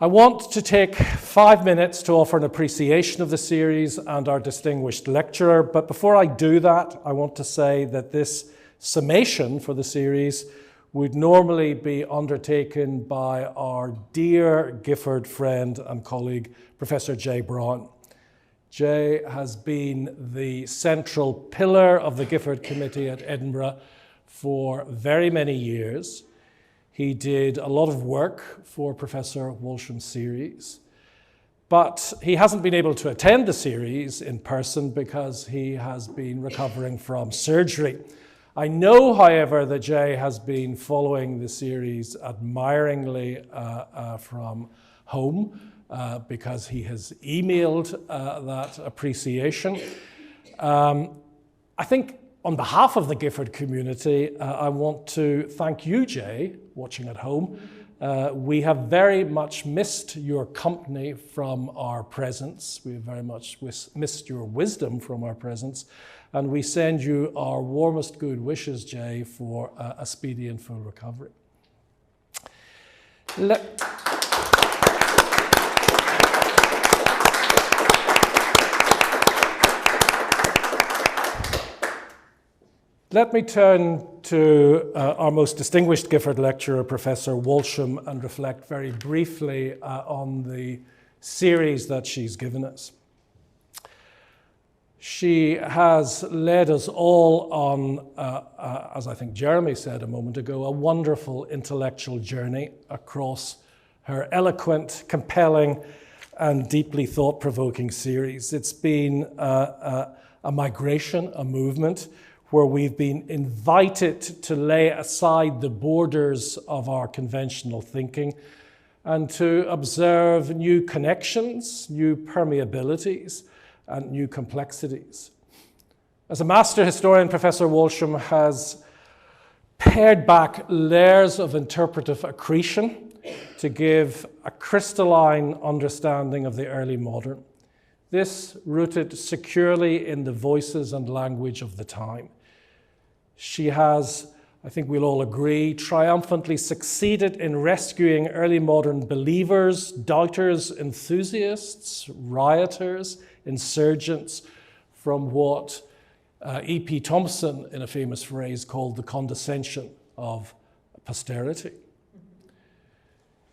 I want to take 5 minutes to offer an appreciation of the series and our distinguished lecturer, but before I do that, I want to say that this summation for the series would normally be undertaken by our dear Gifford friend and colleague, Professor Jay Brown. Jay has been the central pillar of the Gifford Committee at Edinburgh for very many years. He did a lot of work for Professor Walsham's series, but he hasn't been able to attend the series in person because he has been recovering from surgery. I know, however, that Jay has been following the series admiringly from home because he has emailed that appreciation. I think on behalf of the Gifford community, I want to thank you, Jay, watching at home. We have very much missed your company from our presence. We have very much missed your wisdom from our presence. And we send you our warmest good wishes, Jay, for a speedy and full recovery. Let me turn to our most distinguished Gifford lecturer, Professor Walsham, and reflect very briefly on the series that she's given us. She has led us all on, as I think Jeremy said a moment ago, a wonderful intellectual journey across her eloquent, compelling, and deeply thought-provoking series. It's been a migration, a movement, where we've been invited to lay aside the borders of our conventional thinking and to observe new connections, new permeabilities, and new complexities. As a master historian, Professor Walsham has pared back layers of interpretive accretion to give a crystalline understanding of the early modern. This rooted securely in the voices and language of the time. She has, I think we'll all agree, triumphantly succeeded in rescuing early modern believers, doubters, enthusiasts, rioters, insurgents from what E.P. Thompson, in a famous phrase, called the condescension of posterity.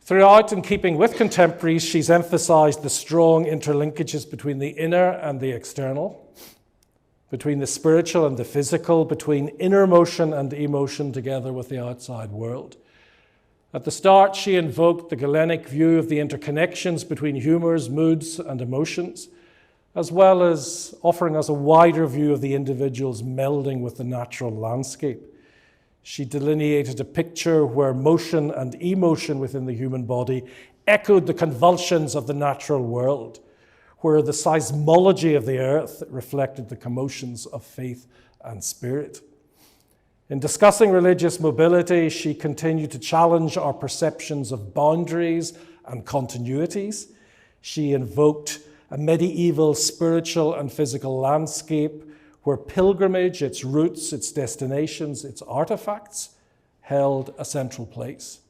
Throughout, in keeping with contemporaries, she's emphasized the strong interlinkages between the inner and the external, between the spiritual and the physical, between inner motion and emotion together with the outside world. At the start, she invoked the Galenic view of the interconnections between humors, moods, and emotions, as well as offering us a wider view of the individual's melding with the natural landscape. She delineated a picture where motion and emotion within the human body echoed the convulsions of the natural world, where the seismology of the earth reflected the commotions of faith and spirit. In discussing religious mobility, she continued to challenge our perceptions of boundaries and continuities. She invoked a medieval spiritual and physical landscape where pilgrimage, its roots, its destinations, its artifacts, held a central place.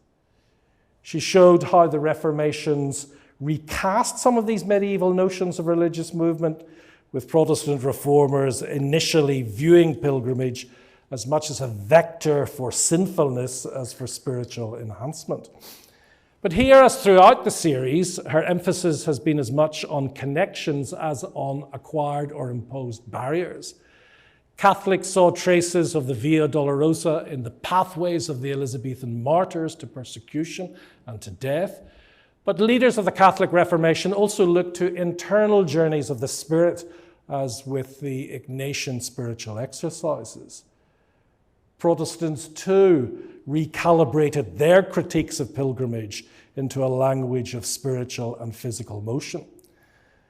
She showed how the Reformation's recast some of these medieval notions of religious movement, with Protestant reformers initially viewing pilgrimage as much as a vector for sinfulness as for spiritual enhancement. But here, as throughout the series, her emphasis has been as much on connections as on acquired or imposed barriers. Catholics saw traces of the Via Dolorosa in the pathways of the Elizabethan martyrs to persecution and to death. But leaders of the Catholic Reformation also looked to internal journeys of the Spirit, as with the Ignatian spiritual exercises. Protestants too recalibrated their critiques of pilgrimage into a language of spiritual and physical motion.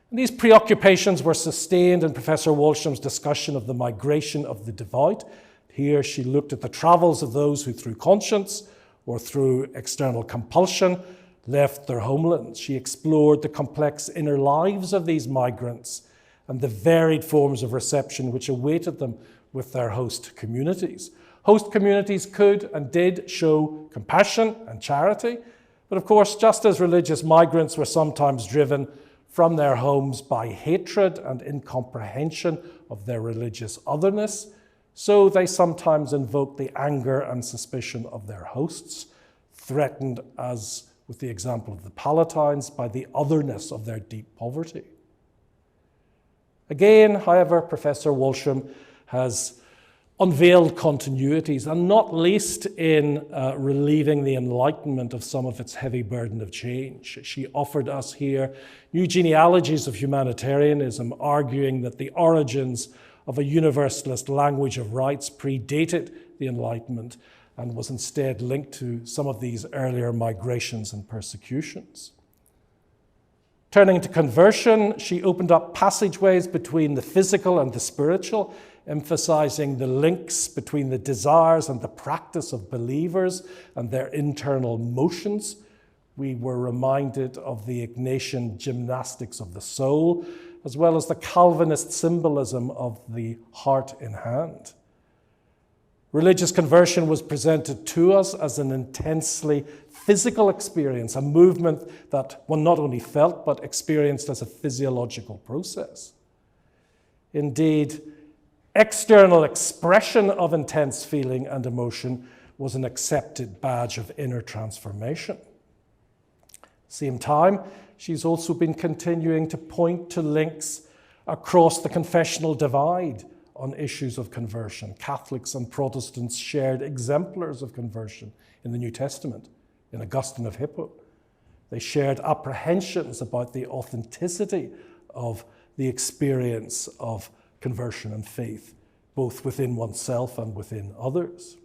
And these preoccupations were sustained in Professor Walsham's discussion of the migration of the devout. Here she looked at the travels of those who through conscience or through external compulsion left their homelands. She explored the complex inner lives of these migrants and the varied forms of reception which awaited them with their host communities. Host communities could and did show compassion and charity, but of course, just as religious migrants were sometimes driven from their homes by hatred and incomprehension of their religious otherness, so they sometimes invoked the anger and suspicion of their hosts, threatened, as with the example of the Palatines, by the otherness of their deep poverty. Again, however, Professor Walsham has unveiled continuities, and not least in relieving the Enlightenment of some of its heavy burden of change. She offered us here new genealogies of humanitarianism, arguing that the origins of a universalist language of rights predated the Enlightenment and was instead linked to some of these earlier migrations and persecutions. Turning to conversion, she opened up passageways between the physical and the spiritual, emphasizing the links between the desires and the practice of believers and their internal motions. We were reminded of the Ignatian gymnastics of the soul, as well as the Calvinist symbolism of the heart in hand. Religious conversion was presented to us as an intensely physical experience, a movement that one not only felt but experienced as a physiological process. Indeed, external expression of intense feeling and emotion was an accepted badge of inner transformation. Same time, she's also been continuing to point to links across the confessional divide on issues of conversion. Catholics and Protestants shared exemplars of conversion in the New Testament, in Augustine of Hippo. They shared apprehensions about the authenticity of the experience of conversion and faith, both within oneself and within others.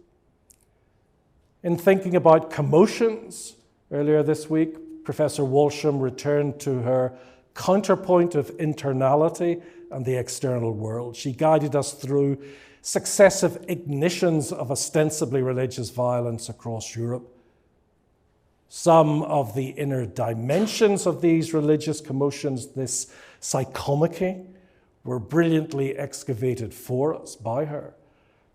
In thinking about commotions, earlier this week, Professor Walsham returned to her counterpoint of internality and the external world. She guided us through successive ignitions of ostensibly religious violence across Europe. Some of the inner dimensions of these religious commotions, this psychomacy, were brilliantly excavated for us by her.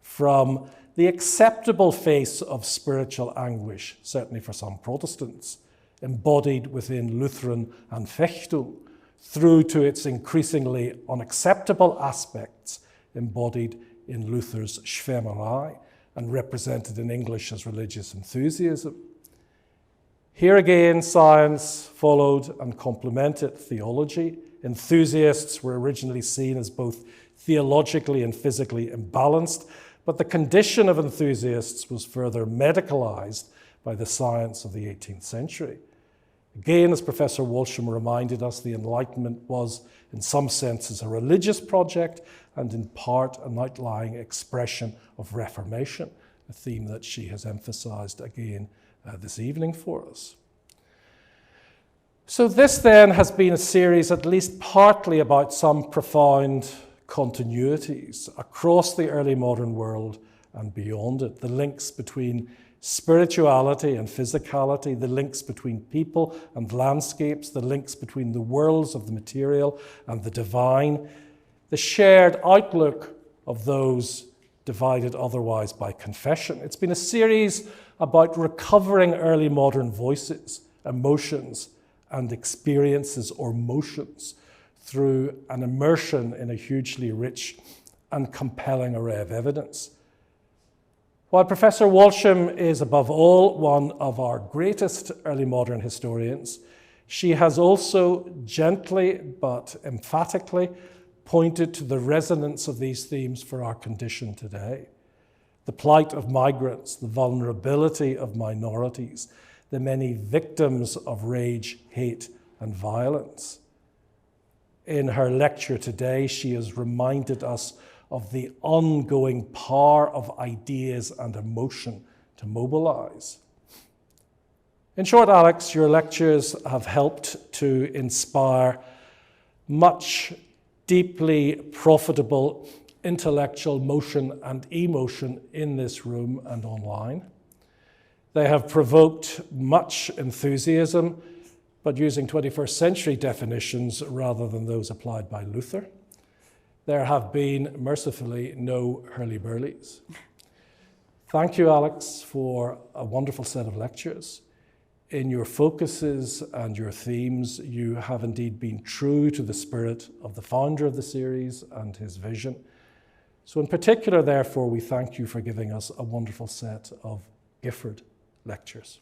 From the acceptable face of spiritual anguish, certainly for some Protestants, embodied within Lutheran Anfechtung, through to its increasingly unacceptable aspects embodied in Luther's Schwärmerei and represented in English as religious enthusiasm. Here again, science followed and complemented theology. Enthusiasts were originally seen as both theologically and physically imbalanced, but the condition of enthusiasts was further medicalized by the science of the 18th century. Again, as Professor Walsham reminded us, the Enlightenment was, in some senses, a religious project and in part an outlying expression of Reformation, a theme that she has emphasized again this evening for us. So this then has been a series at least partly about some profound continuities across the early modern world and beyond it, the links between spirituality and physicality, the links between people and landscapes, the links between the worlds of the material and the divine, the shared outlook of those divided otherwise by confession. It's been a series about recovering early modern voices, emotions, and experiences or motions through an immersion in a hugely rich and compelling array of evidence. While Professor Walsham is above all one of our greatest early modern historians, she has also gently but emphatically pointed to the resonance of these themes for our condition today. The plight of migrants, the vulnerability of minorities, the many victims of rage, hate, and violence. In her lecture today, she has reminded us of the ongoing power of ideas and emotion to mobilize. In short, Alex, your lectures have helped to inspire much deeply profitable intellectual motion and emotion in this room and online. They have provoked much enthusiasm, but using 21st century definitions rather than those applied by Luther. There have been, mercifully, no hurly-burlies. Thank you, Alex, for a wonderful set of lectures. In your focuses and your themes, you have indeed been true to the spirit of the founder of the series and his vision. So in particular, therefore, we thank you for giving us a wonderful set of Gifford lectures.